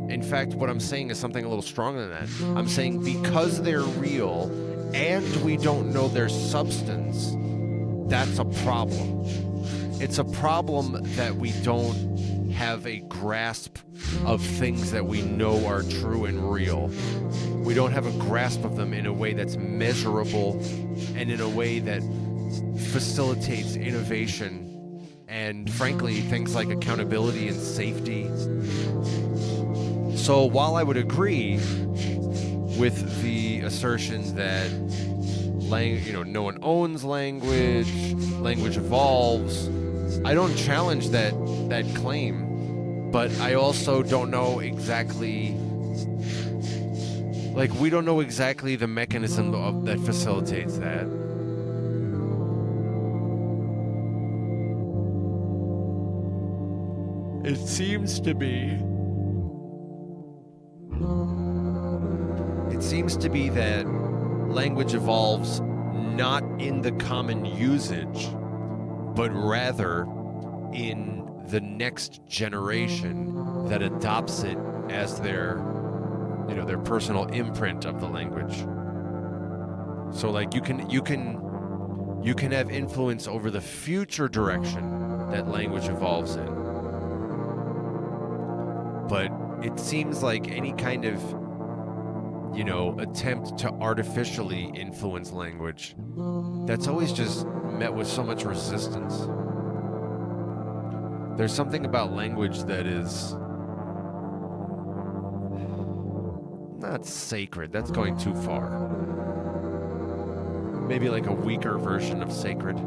Speaker 1: In fact, what I'm saying is something a little stronger than that. I'm saying because they're real and we don't know their substance, that's a problem. It's a problem that we don't have a grasp of things that we know are true and real. We don't have a grasp of them in a way that's measurable and in a way that facilitates innovation and, frankly, things like accountability and safety. So while I would agree with the assertion that no one owns language, language evolves, I don't challenge that claim, but I also don't know exactly, like, we don't know exactly the mechanism that facilitates that. It seems to be seems to be that language evolves not in the common usage, but rather in the next generation that adopts it as their personal imprint of the language. So like you can have influence over the future direction that language evolves in. But it seems like any kind of, attempt to artificially influence language, that's always just met with so much resistance. There's something about language that is not sacred. That's going too far. Maybe like a weaker version of sacred.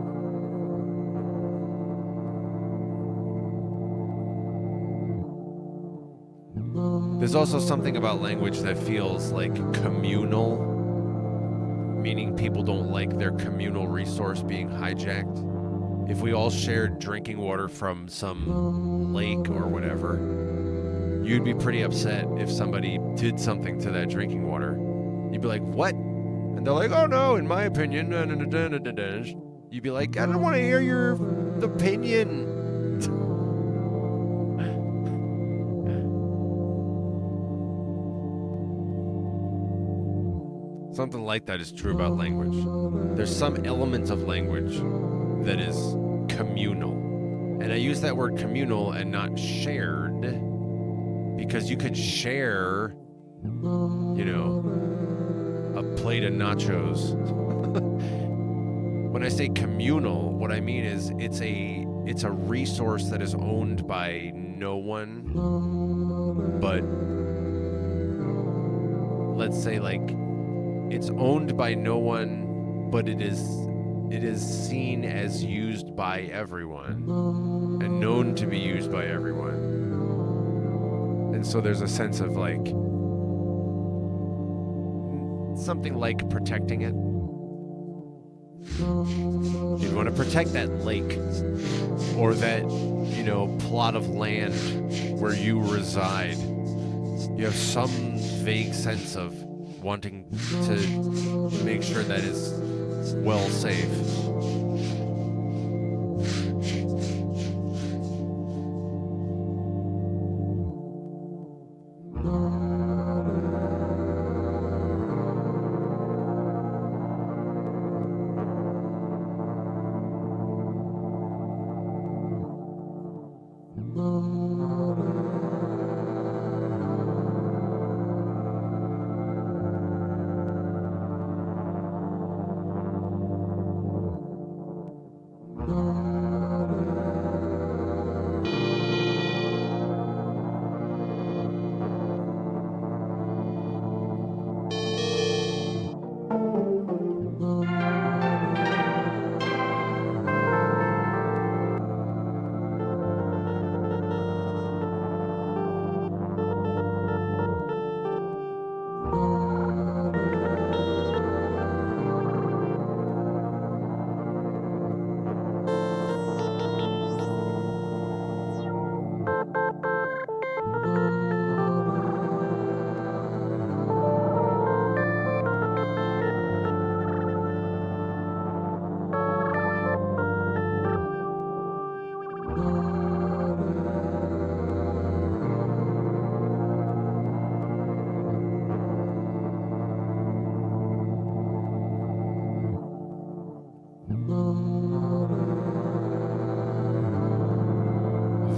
Speaker 1: There's also something about language that feels like communal, meaning people don't like their communal resource being hijacked. If we all shared drinking water from some lake or whatever, you'd be pretty upset if somebody did something to that drinking water. You'd be like, what? And they're like, oh no, in my opinion. You'd be like, I don't want to hear your opinion. Something like that is true about language. There's some element of language that is communal. And I use that word communal and not shared because you could share, a plate of nachos. When I say communal, what I mean is it's a resource that is owned by no one, but let's say like it's owned by no one, but it is seen as used by everyone and known to be used by everyone. And so there's a sense of like something like protecting it. You'd want to protect that lake or that, plot of land where you reside. You have some vague sense of wanting to make sure that is well safe.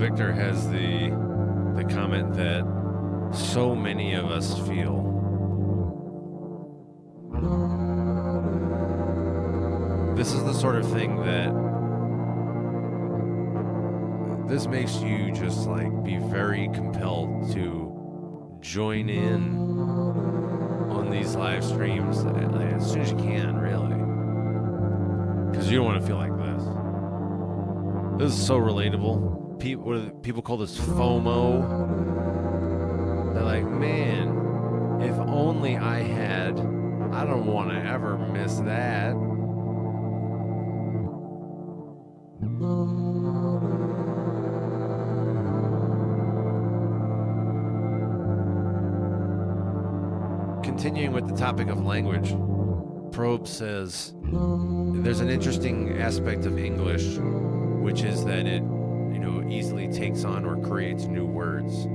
Speaker 1: Victor has the comment that so many of us feel. This is the sort of thing that this makes you just like be very compelled to join in on these live streams as soon as you can, really, because you don't want to feel like this. This is so relatable. People call this FOMO. They're like, man, if only I don't want to ever miss that. continuing with the topic of language, Probe says there's an interesting aspect of English, which is that it, easily takes on or creates new words.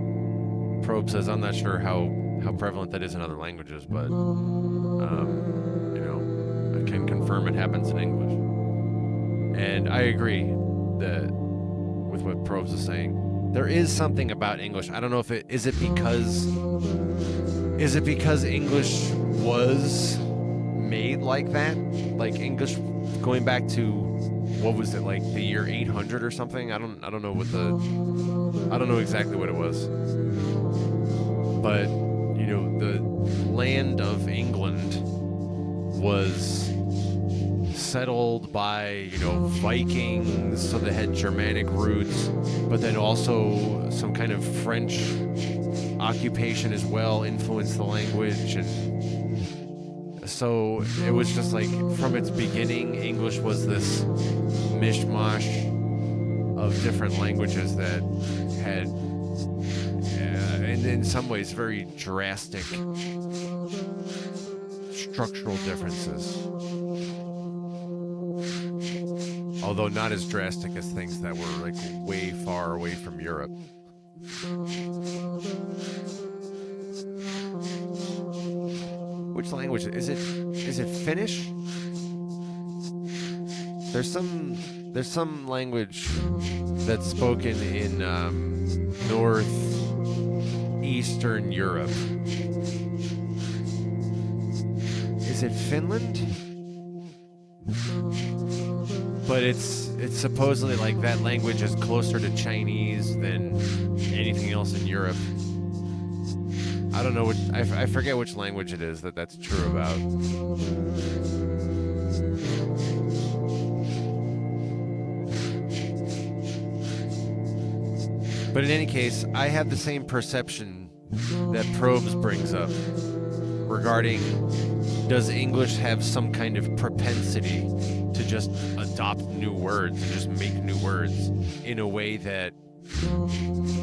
Speaker 1: Probe says, I'm not sure how prevalent that is in other languages, but, I can confirm it happens in English. And I agree with what Probes is saying. There is something about English. I don't know if is it because English was made like that? Like English going back to, what was it, like the year 800 or something? I don't know exactly what it was. But, the land of England was settled by, Vikings, so they had Germanic roots, but then also some kind of French occupation as well influenced the language. And so it was just like, from its beginning, English was this mishmash of different languages that had, and in some ways, very drastic structural differences. Although not as drastic as things that were like way far away from Europe. Which language is it? Is it Finnish? There's some language that's spoken in northeastern Europe. Is it Finland? But it's supposedly like that language is closer to Chinese than anything else in Europe. I don't know I forget which language it is that's true about. But in any case, I have the same perception that Probes brings up regarding, does English have some kind of propensity to just adopt new words and just make new words in a way that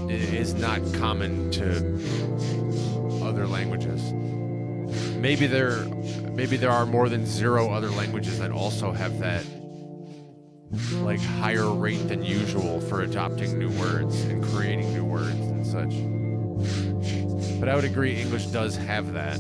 Speaker 1: is not common to other languages? Maybe there are more than 0 other languages that also have that like higher rate than usual for adopting new words and creating new words and such. But I would agree English does have that.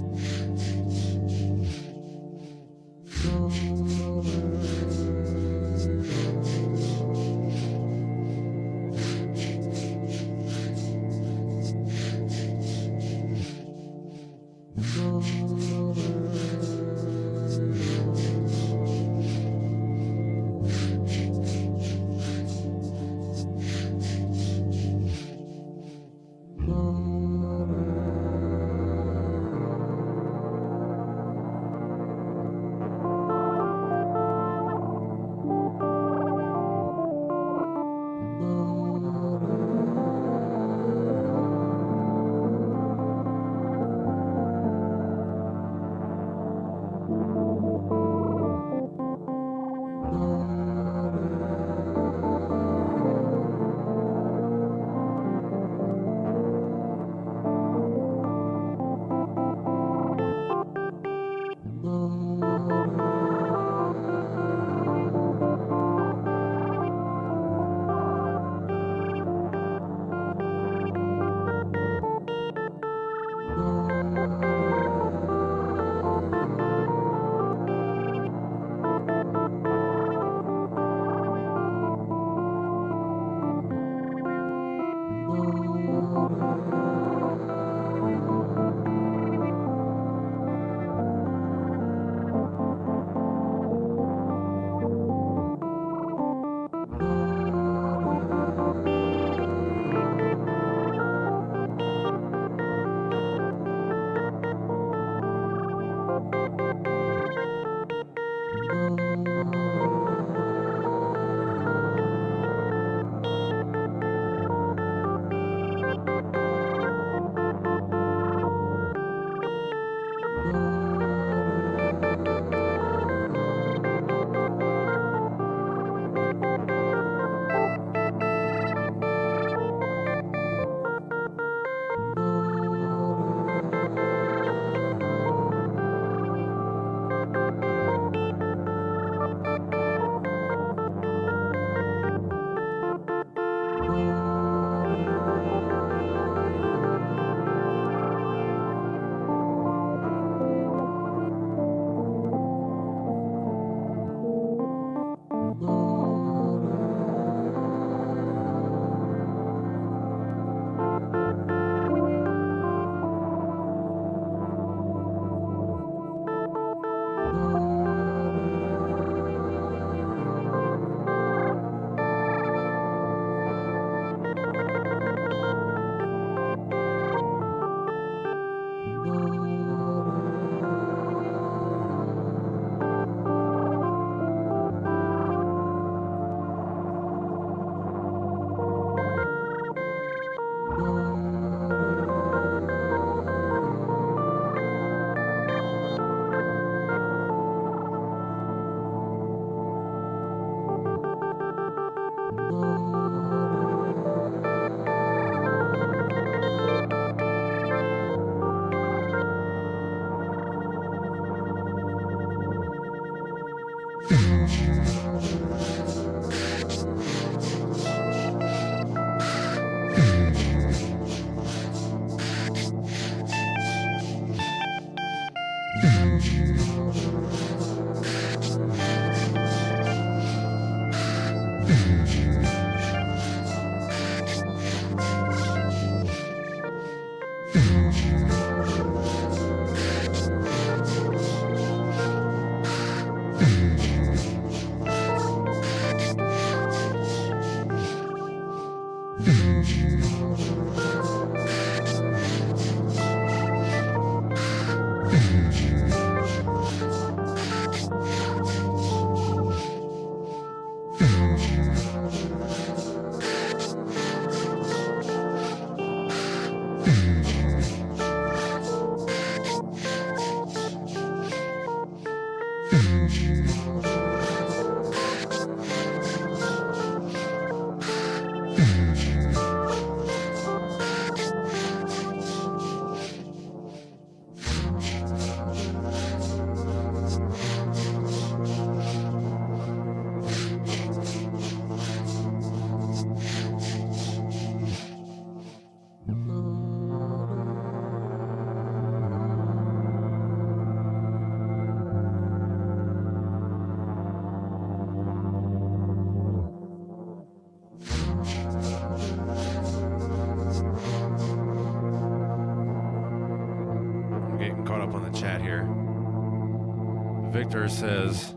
Speaker 1: Victor says,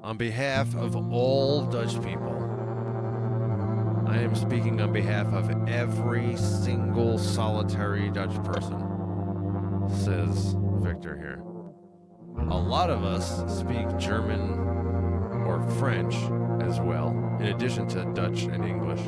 Speaker 1: on behalf of all Dutch people, I am speaking on behalf of every single solitary Dutch person, says Victor here. A lot of us speak German or French as well, in addition to Dutch and English.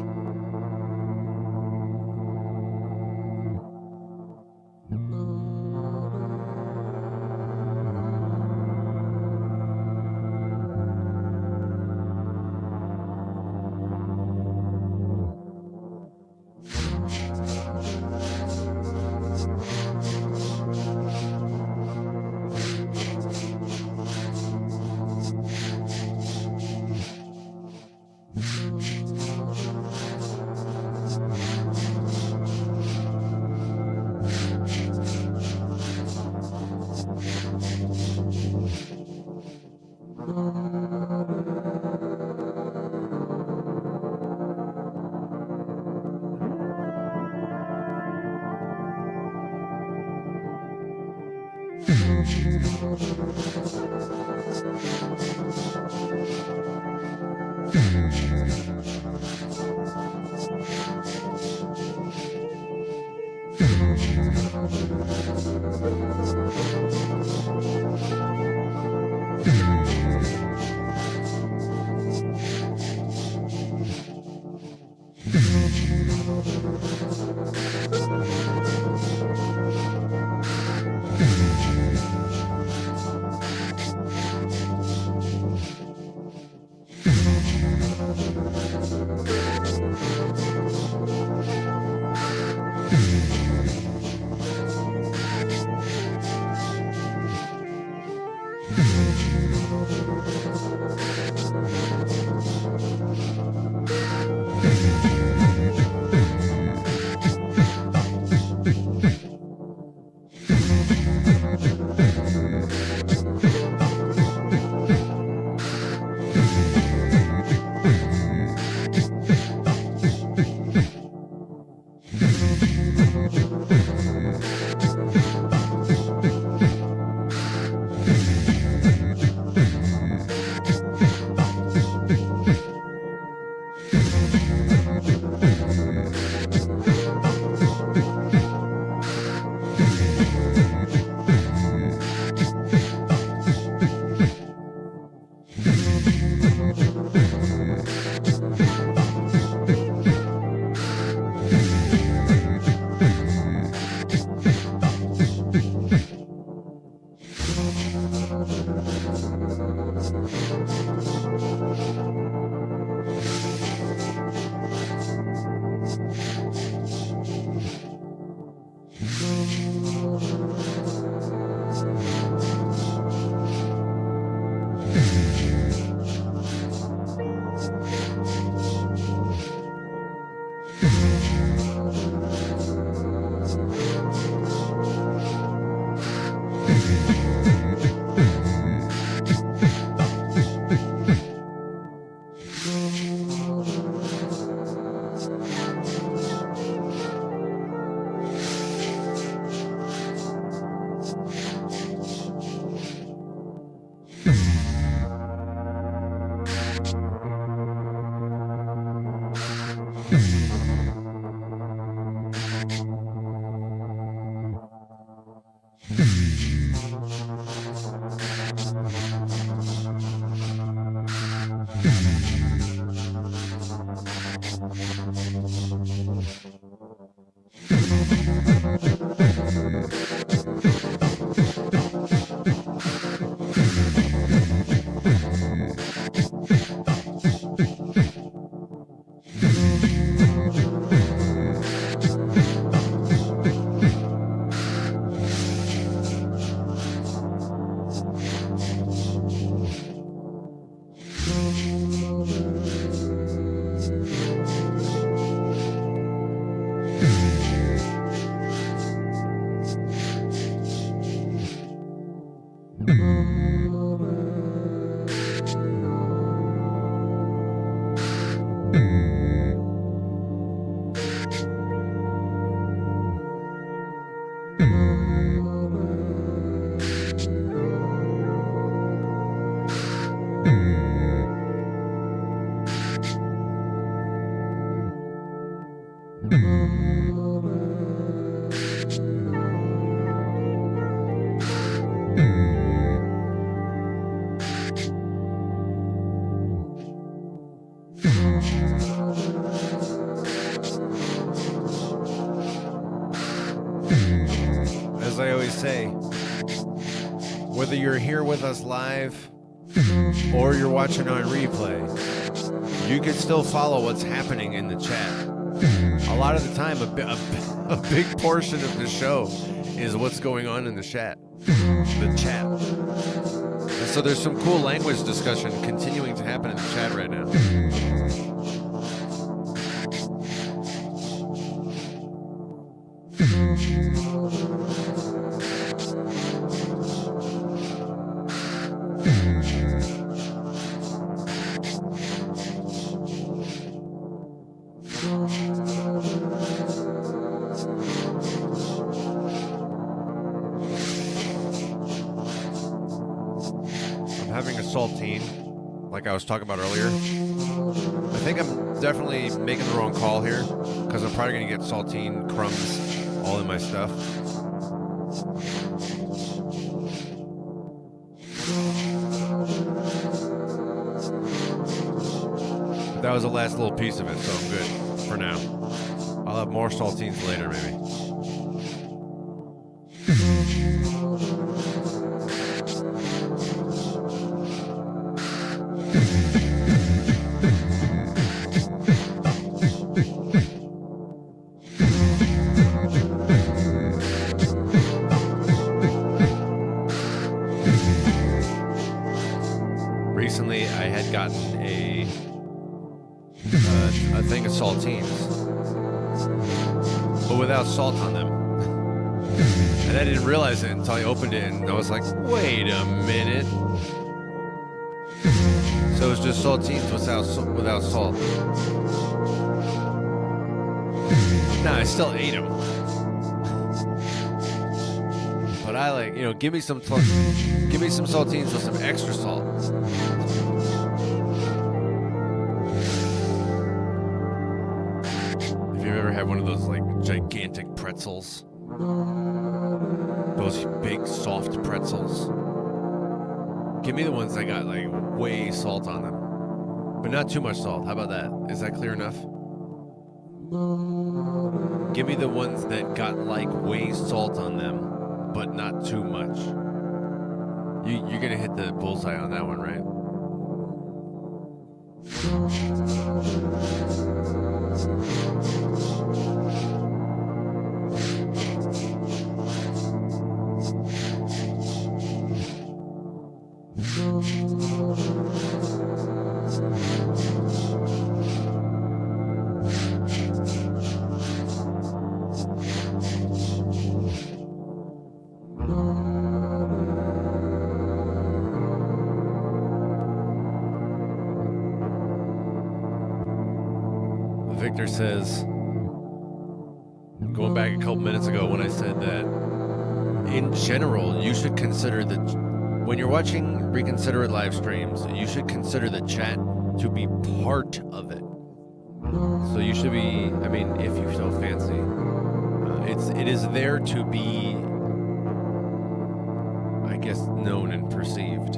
Speaker 1: As I always say, whether you're here with us live or you're watching on replay, you can still follow what's happening in the chat. A lot of the time, a big portion of the show is what's going on in the chat. And so there's some cool language discussion continuing to happen in the chat right now. Having a saltine, like I was talking about earlier. I think I'm definitely making the wrong call here, because I'm probably going to get saltine crumbs all in my stuff. But that was the last little piece of it, so I'm good for now. I'll have more saltines later, maybe. Recently, I had gotten a thing of saltines, but without salt on them. And I didn't realize it until I opened it, and I was like, wait a minute. So it was just saltines without salt. Nah, I still ate them. But I like, give me some saltines with some extra salt. If you've ever had one of those like gigantic pretzels, those big soft pretzels, give me the ones that got like way salt on them, but not too much salt. How about that? Is that clear enough? Give me the ones that got like way salt on them, but not too much. You're gonna hit the bullseye on that one, right? Victor says, going back a couple minutes ago when I said that, in general, you should consider when you're watching Reconsiderate live streams, you should consider the chat to be part of it. So you should be, if you so fancy, it is there to be, I guess, known and perceived.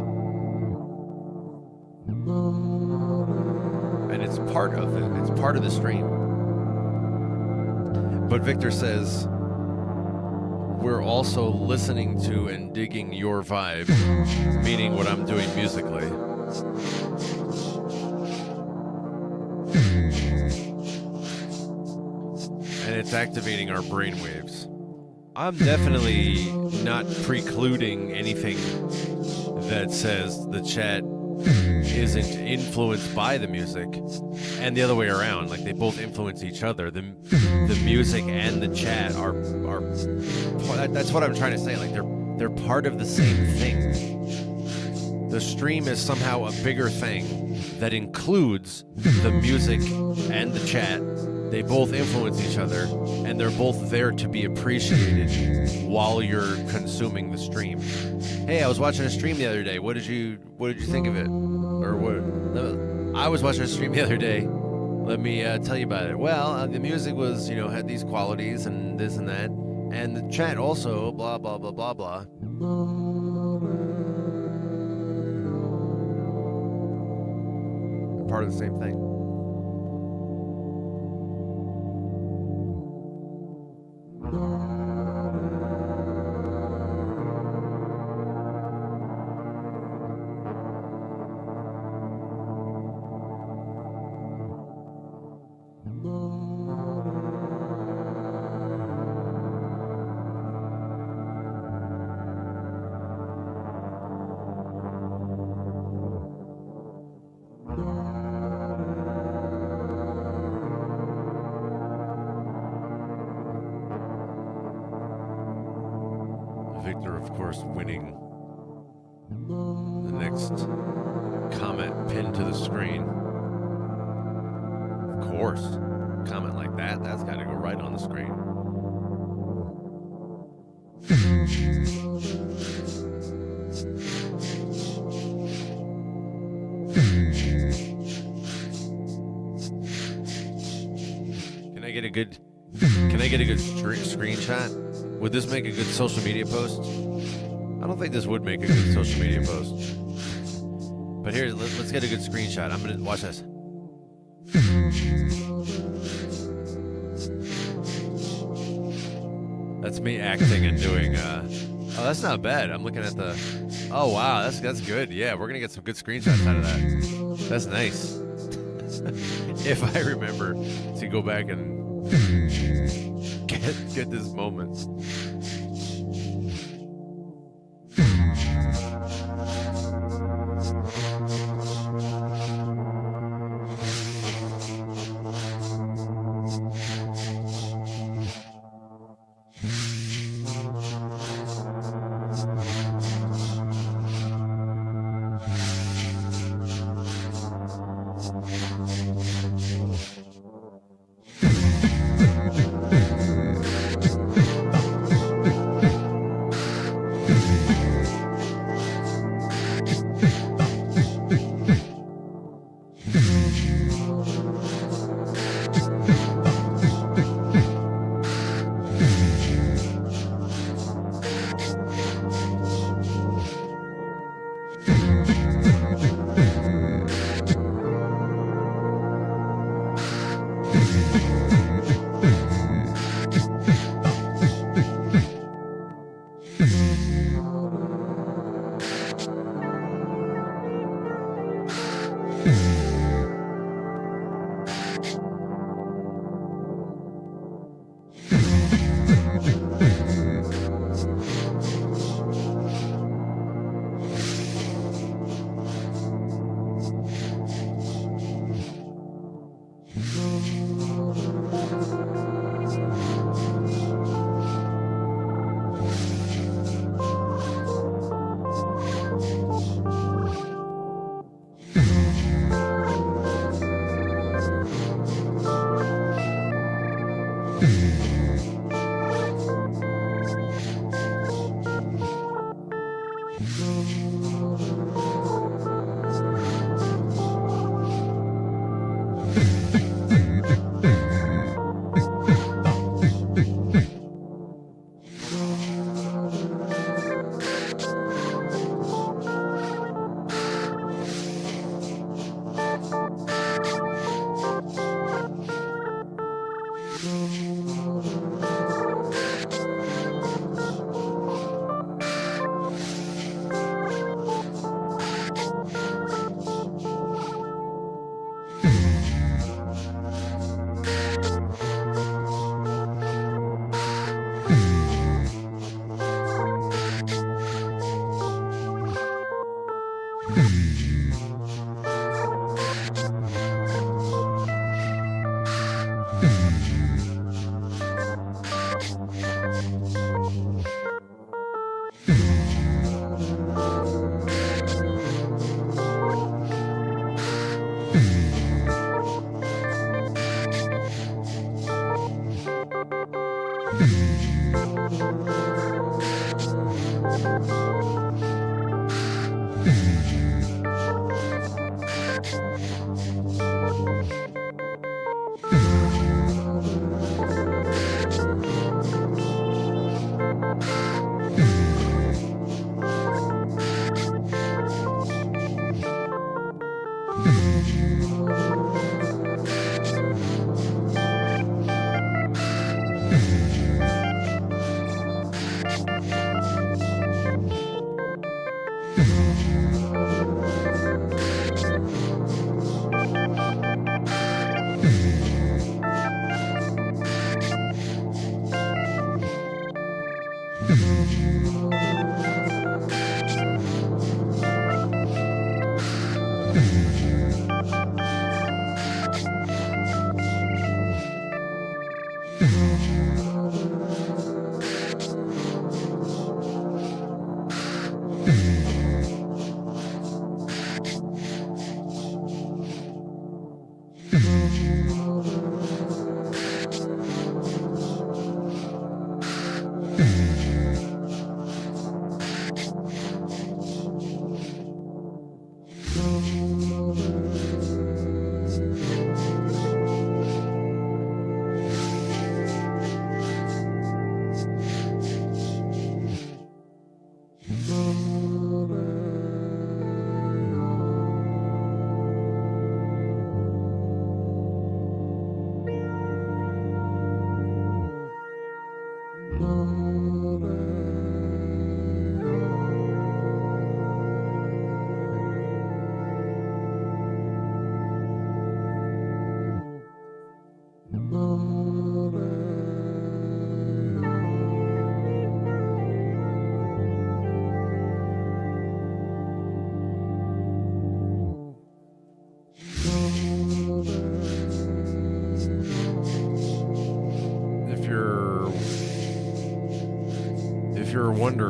Speaker 1: part of it. It's part of the stream. But Victor says, we're also listening to and digging your vibe, meaning what I'm doing musically. And it's activating our brainwaves. I'm definitely not precluding anything that says the chat isn't influenced by the music, and the other way around. Like, they both influence each other. The music and the chat are that's what I'm trying to say. Like, they're part of the same thing. The stream is somehow a bigger thing that includes the music and the chat. They both influence each other, and they're both there to be appreciated while you're consuming the stream. Hey, I was watching a stream the other day. What did you think of it? Or what? I was watching a stream the other day. Let me tell you about it. Well, the music was, had these qualities and this and that, and the chat also blah blah blah blah blah. Part of the same thing. Victor, of course, winning the next comment pinned to the screen. Of course, comment like that's got to go right on the screen. Can I get a good screenshot? Would this make a good social media post? I don't think this would make a good social media post. But here, let's get a good screenshot. I'm gonna watch this. That's me acting and doing. Oh, that's not bad. I'm looking at the. Oh wow, that's good. Yeah, we're gonna get some good screenshots out of that. That's nice. If I remember to go back and get this moment.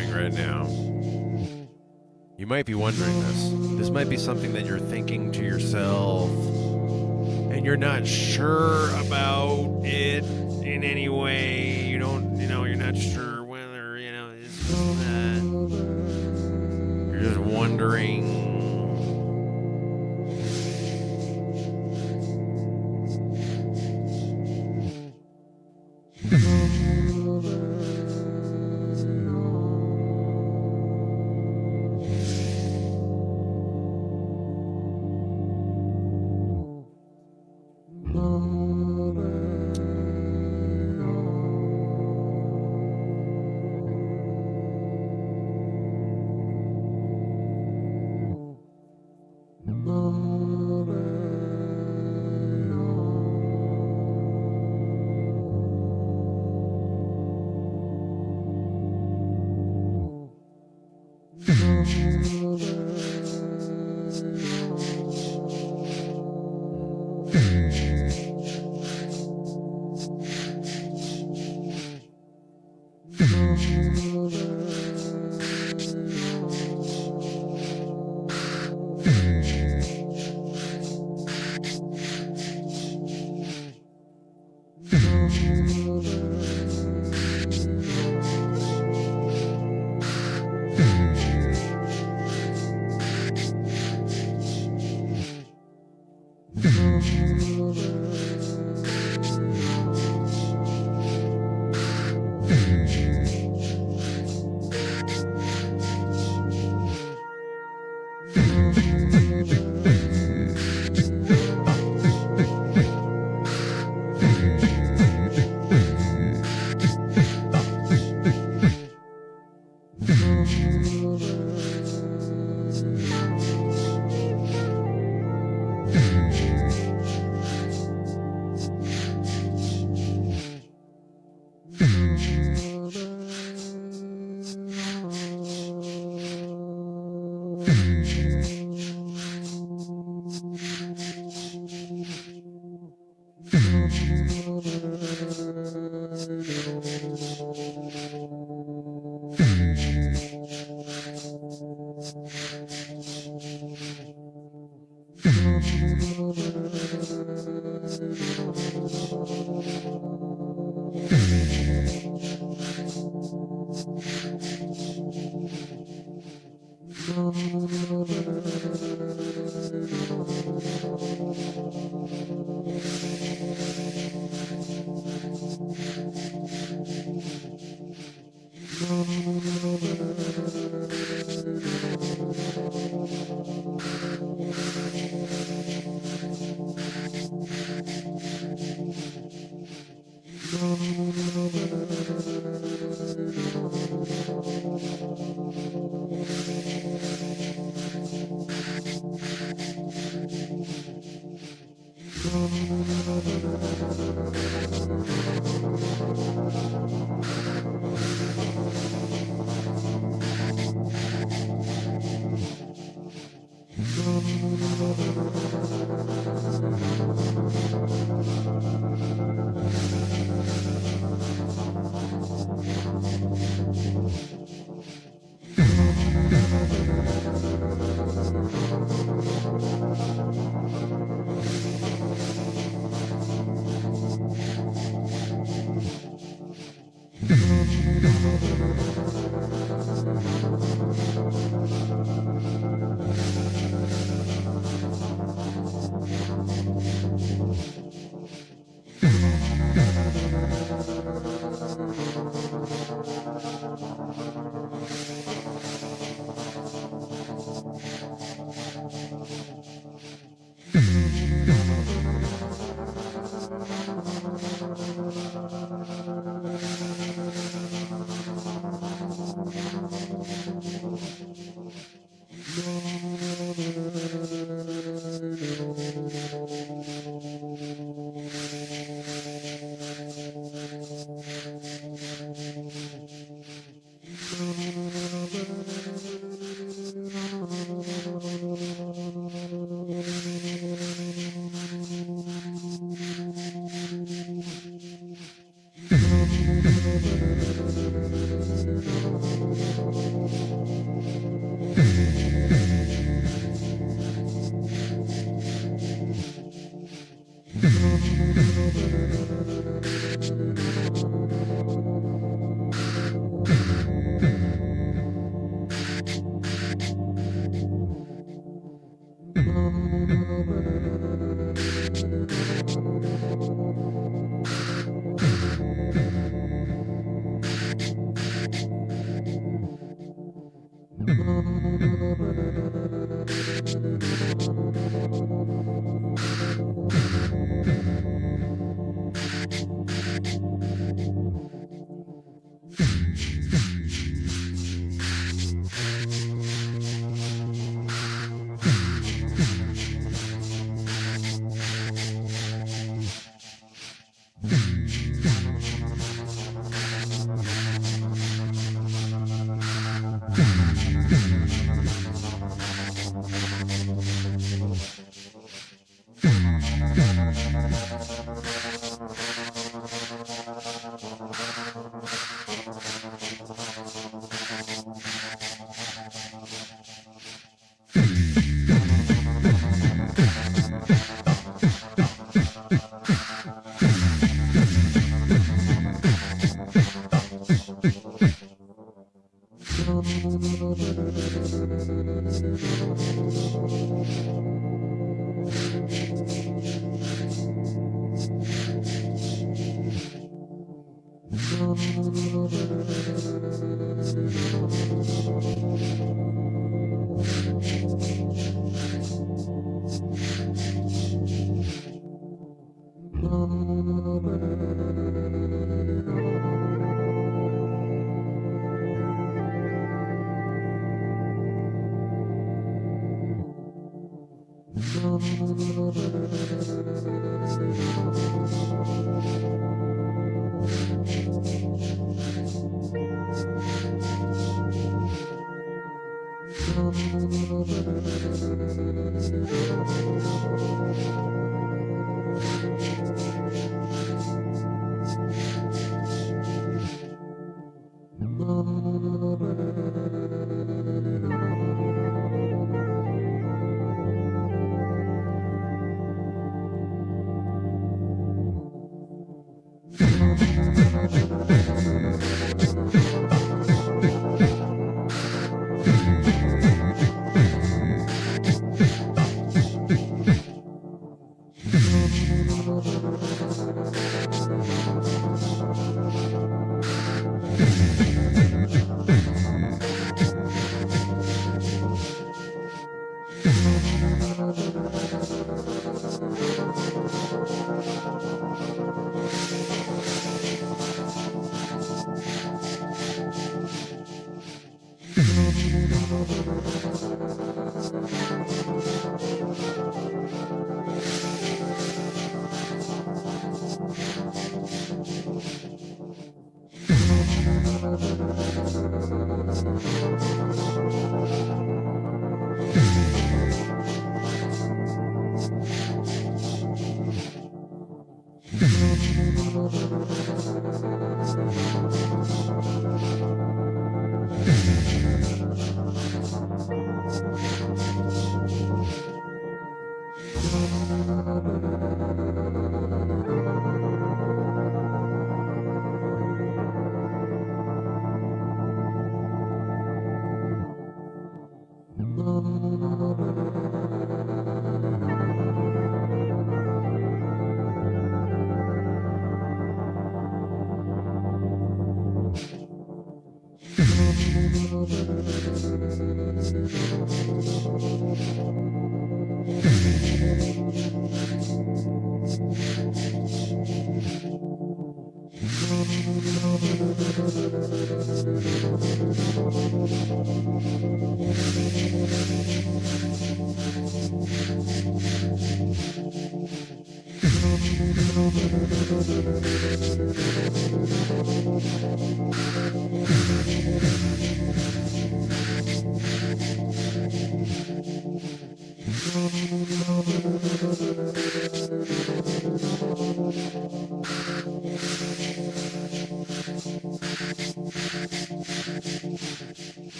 Speaker 1: wondering right now. You might be wondering this. This might be something that you're thinking to yourself, and you're not sure about it in any way. You don't, you're not sure whether, it's just that. You're just wondering.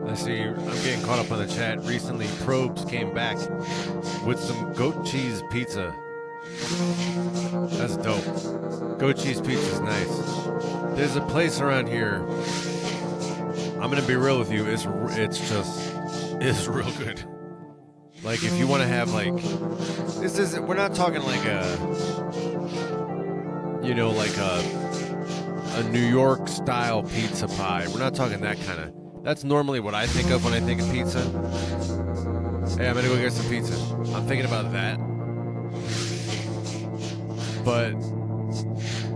Speaker 1: I see I'm getting caught up on the chat. Recently, Probes came back with some goat cheese pizza. That's dope. Goat cheese pizza is nice. There's a place around here. I'm gonna be real with you. It's real good. Like if you want to have like, this isn't. We're not talking like a, you know, like a New York style pizza pie. We're not talking that kind of. That's normally what I think of when I think of pizza. Hey, I'm gonna go get some pizza. I'm thinking about that. But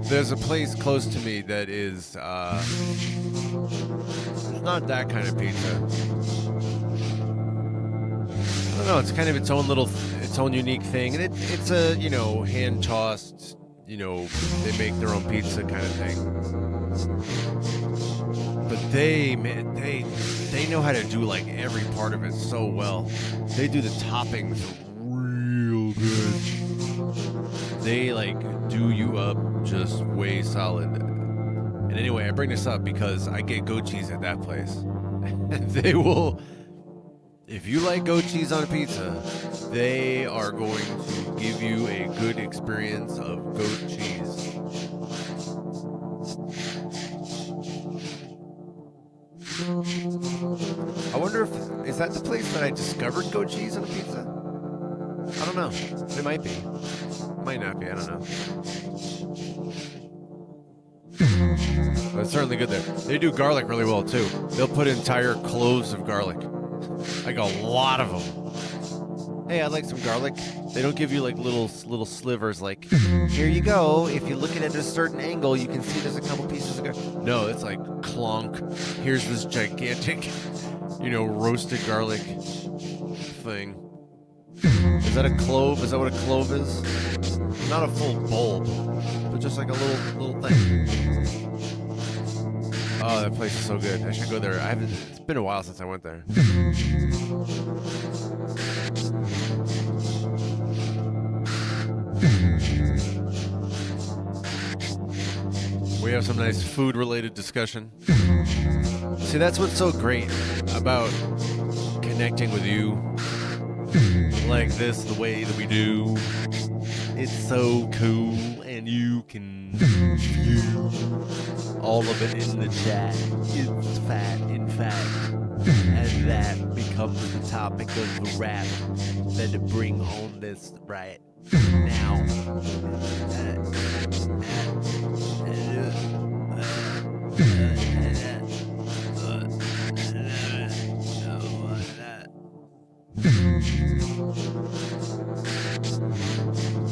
Speaker 1: there's a place close to me that is, it's not that kind of pizza. I don't know, it's kind of its own unique thing. And it's a, you know, hand-tossed, you know, they make their own pizza kind of thing. But they know how to do like every part of it so well. They do the toppings real good. They like do you up just way solid. And anyway, I bring this up because I get goat cheese at that place. They will, if you like goat cheese on a pizza, they are going to give you a good experience of goat cheese. I wonder if, is that the place that I discovered goat cheese on a pizza? I don't know. It might be. Might not be. I don't know. But it's certainly good there. They do garlic really well too. They'll put entire cloves of garlic. Like a lot of them. Hey, I'd like some garlic. They don't give you like little slivers like, here you go. If you look at it at a certain angle, you can see there's a couple pieces of garlic. No, it's like clonk. Here's this gigantic, you know, roasted garlic thing. Is that a clove? Is that what a clove is? Not a full bulb, but just like a little thing. Oh, that place is so good. I should go there. It's been a while since I went there. We have some nice food-related discussion. See, that's what's so great about connecting with you like this, the way that we do. It's so cool, and you can view all of it in the chat. It's fat, in fact, and that becomes the topic of the rap that to bring home this right now.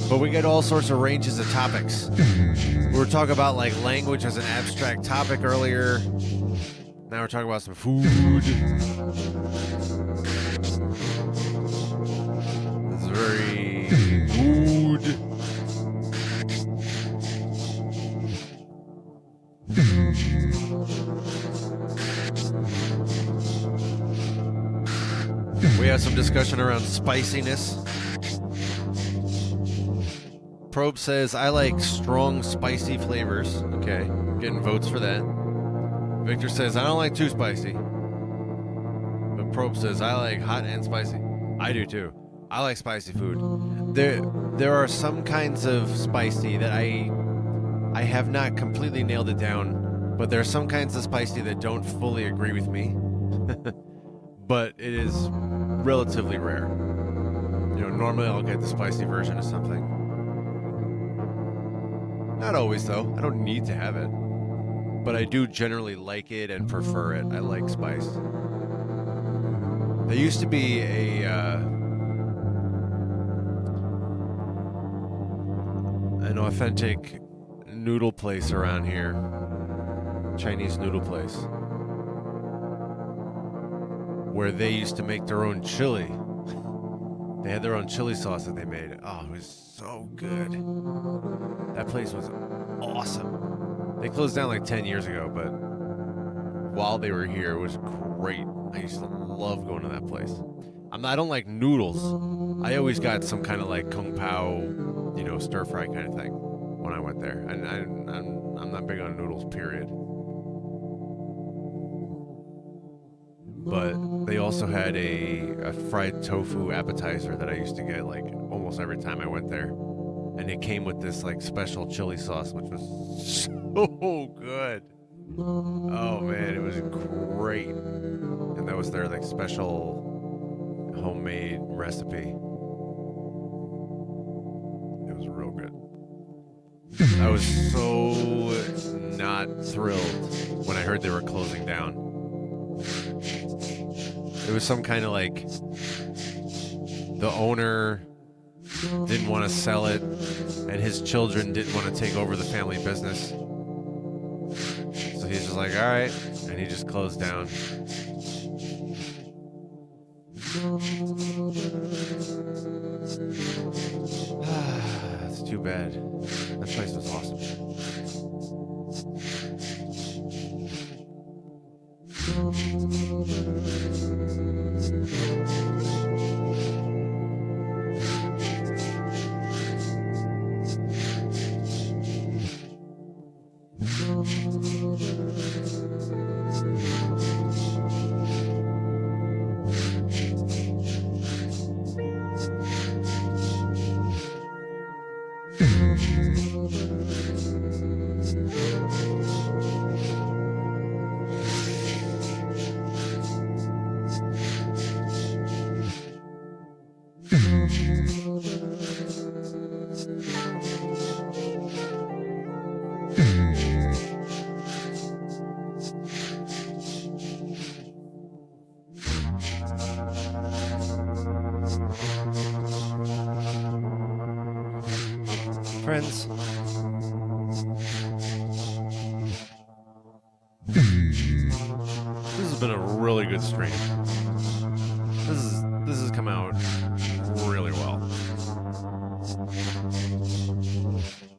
Speaker 1: But we get all sorts of ranges of topics. We were talking about like language as an abstract topic earlier. Now we're talking about some food. It's very good. We have some discussion around spiciness. Probe says, I like strong, spicy flavors. Okay, getting votes for that. Victor says, I don't like too spicy. But Probe says, I like hot and spicy. I do too. I like spicy food. There are some kinds of spicy that I have not completely nailed it down, but there are some kinds of spicy that don't fully agree with me. But it is relatively rare. You know, normally I'll get the spicy version of something. Not always, though. I don't need to have it. But I do generally like it and prefer it. I like spice. There used to be an authentic noodle place around here. Chinese noodle place. where they used to make their own chili. They had their own chili sauce that they made. Oh, it was so good. That place was awesome. They closed down like 10 years ago, but while they were here, it was great. I used to love going to that place. I don't like noodles. I always got some kind of like kung pao, stir fry kind of thing when I went there. And I'm not big on noodles, period. But they also had a fried tofu appetizer that I used to get like almost every time I went there. And it came with this like special chili sauce, which was so good. Oh man, it was great. And that was their like special homemade recipe. It was real good. I was so not thrilled when I heard they were closing down. It was some kind of like the owner didn't want to sell it and his children didn't want to take over the family business. So he's just like, all right. And he just closed down. That's too bad. That place was awesome. Friends, this has been a really good stream. This has come out really well.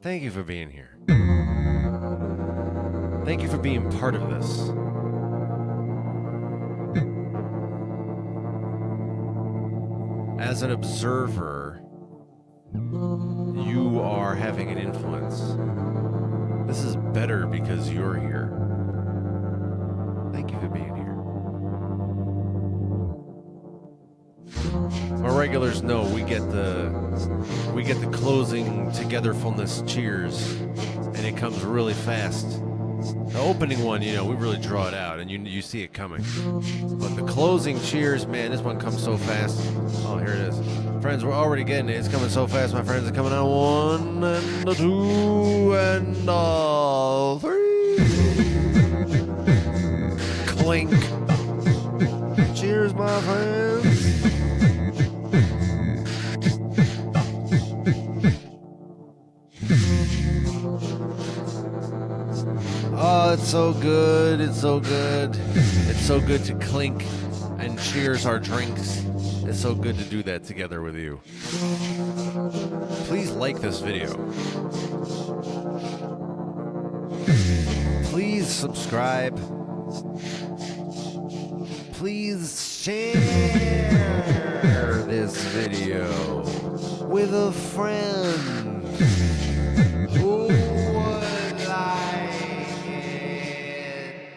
Speaker 1: Thank you for being here. Thank you for being part of this. As an observer, you are having an influence. This is better because you're here. Thank you for being here. Our regulars know we get the closing togetherfulness cheers, and it comes really fast. The opening one, we really draw it out, and you see it coming. But the closing cheers, man, this one comes so fast. Oh, here it is. Friends, we're already getting it. It's coming so fast, my friends. It's coming on 1 and a 2 and a 3. Clink. Cheers, my friends. Oh, it's so good. It's so good. It's so good to clink and cheers our drinks. It's so good to do that together with you. Please like this video. Please subscribe. Please share this video with a friend who would like it.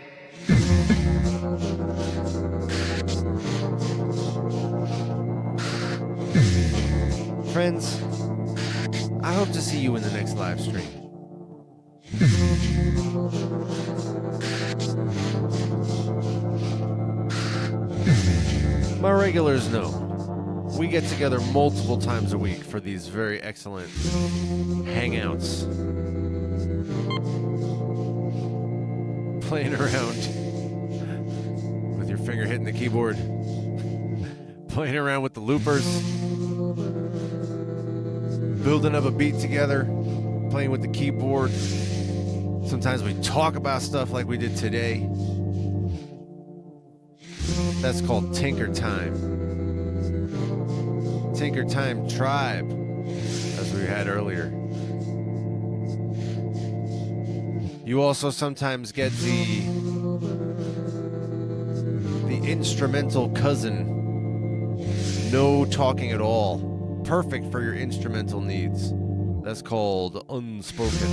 Speaker 1: Friends, I hope to see you in the next live stream. My regulars know we get together multiple times a week for these very excellent hangouts. Playing around with your finger hitting the keyboard. Playing around with the loopers. Building up a beat together. Playing with the keyboard. Sometimes we talk about stuff like we did today. That's called Tinker Time. Tinker Time Tribe, as we had earlier. You also sometimes get the instrumental cousin. No talking at all. Perfect for your instrumental needs. That's called Unspoken.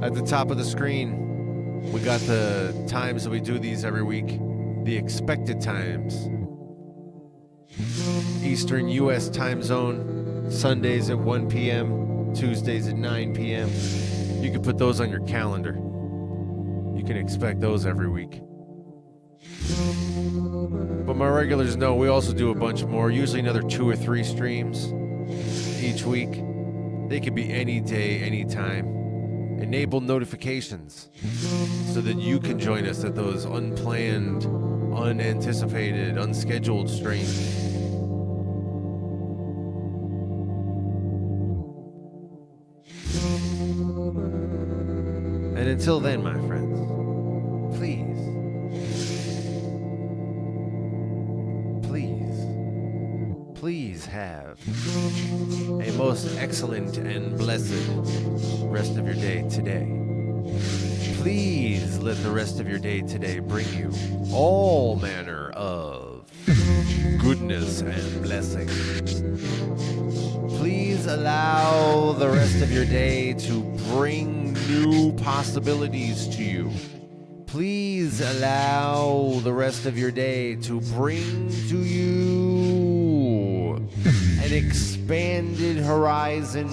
Speaker 1: At the top of the screen, we got the times that we do these every week. The expected times. Eastern U.S. time zone, Sundays at 1 p.m., Tuesdays at 9 p.m. You can put those on your calendar. You can expect those every week. But my regulars know we also do a bunch more, usually another 2 or 3 streams each week. They could be any day, any time. Enable notifications so that you can join us at those unplanned, unanticipated, unscheduled streams. And until then, my friends, please have a most excellent and blessed rest of your day today. Please let the rest of your day today bring you all manner of goodness and blessing. Please allow the rest of your day to bring new possibilities to you. Please allow the rest of your day to bring to you an expanded horizon,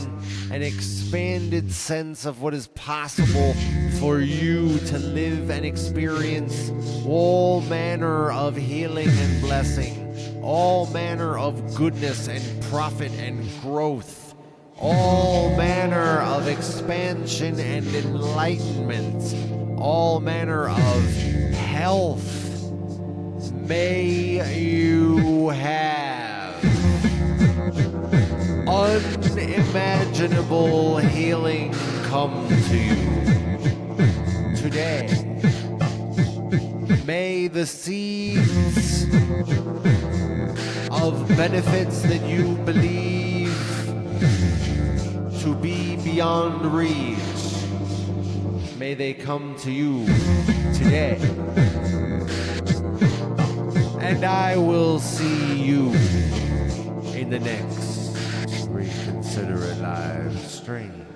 Speaker 1: an expanded sense of what is possible for you to live and experience all manner of healing and blessing, all manner of goodness and profit and growth, all manner of expansion and enlightenment, all manner of health. May you have unimaginable healing come to you today. May the seeds of benefits that you believe to be beyond reach, may they come to you today. And I will see you in the next Reconsider It live stream.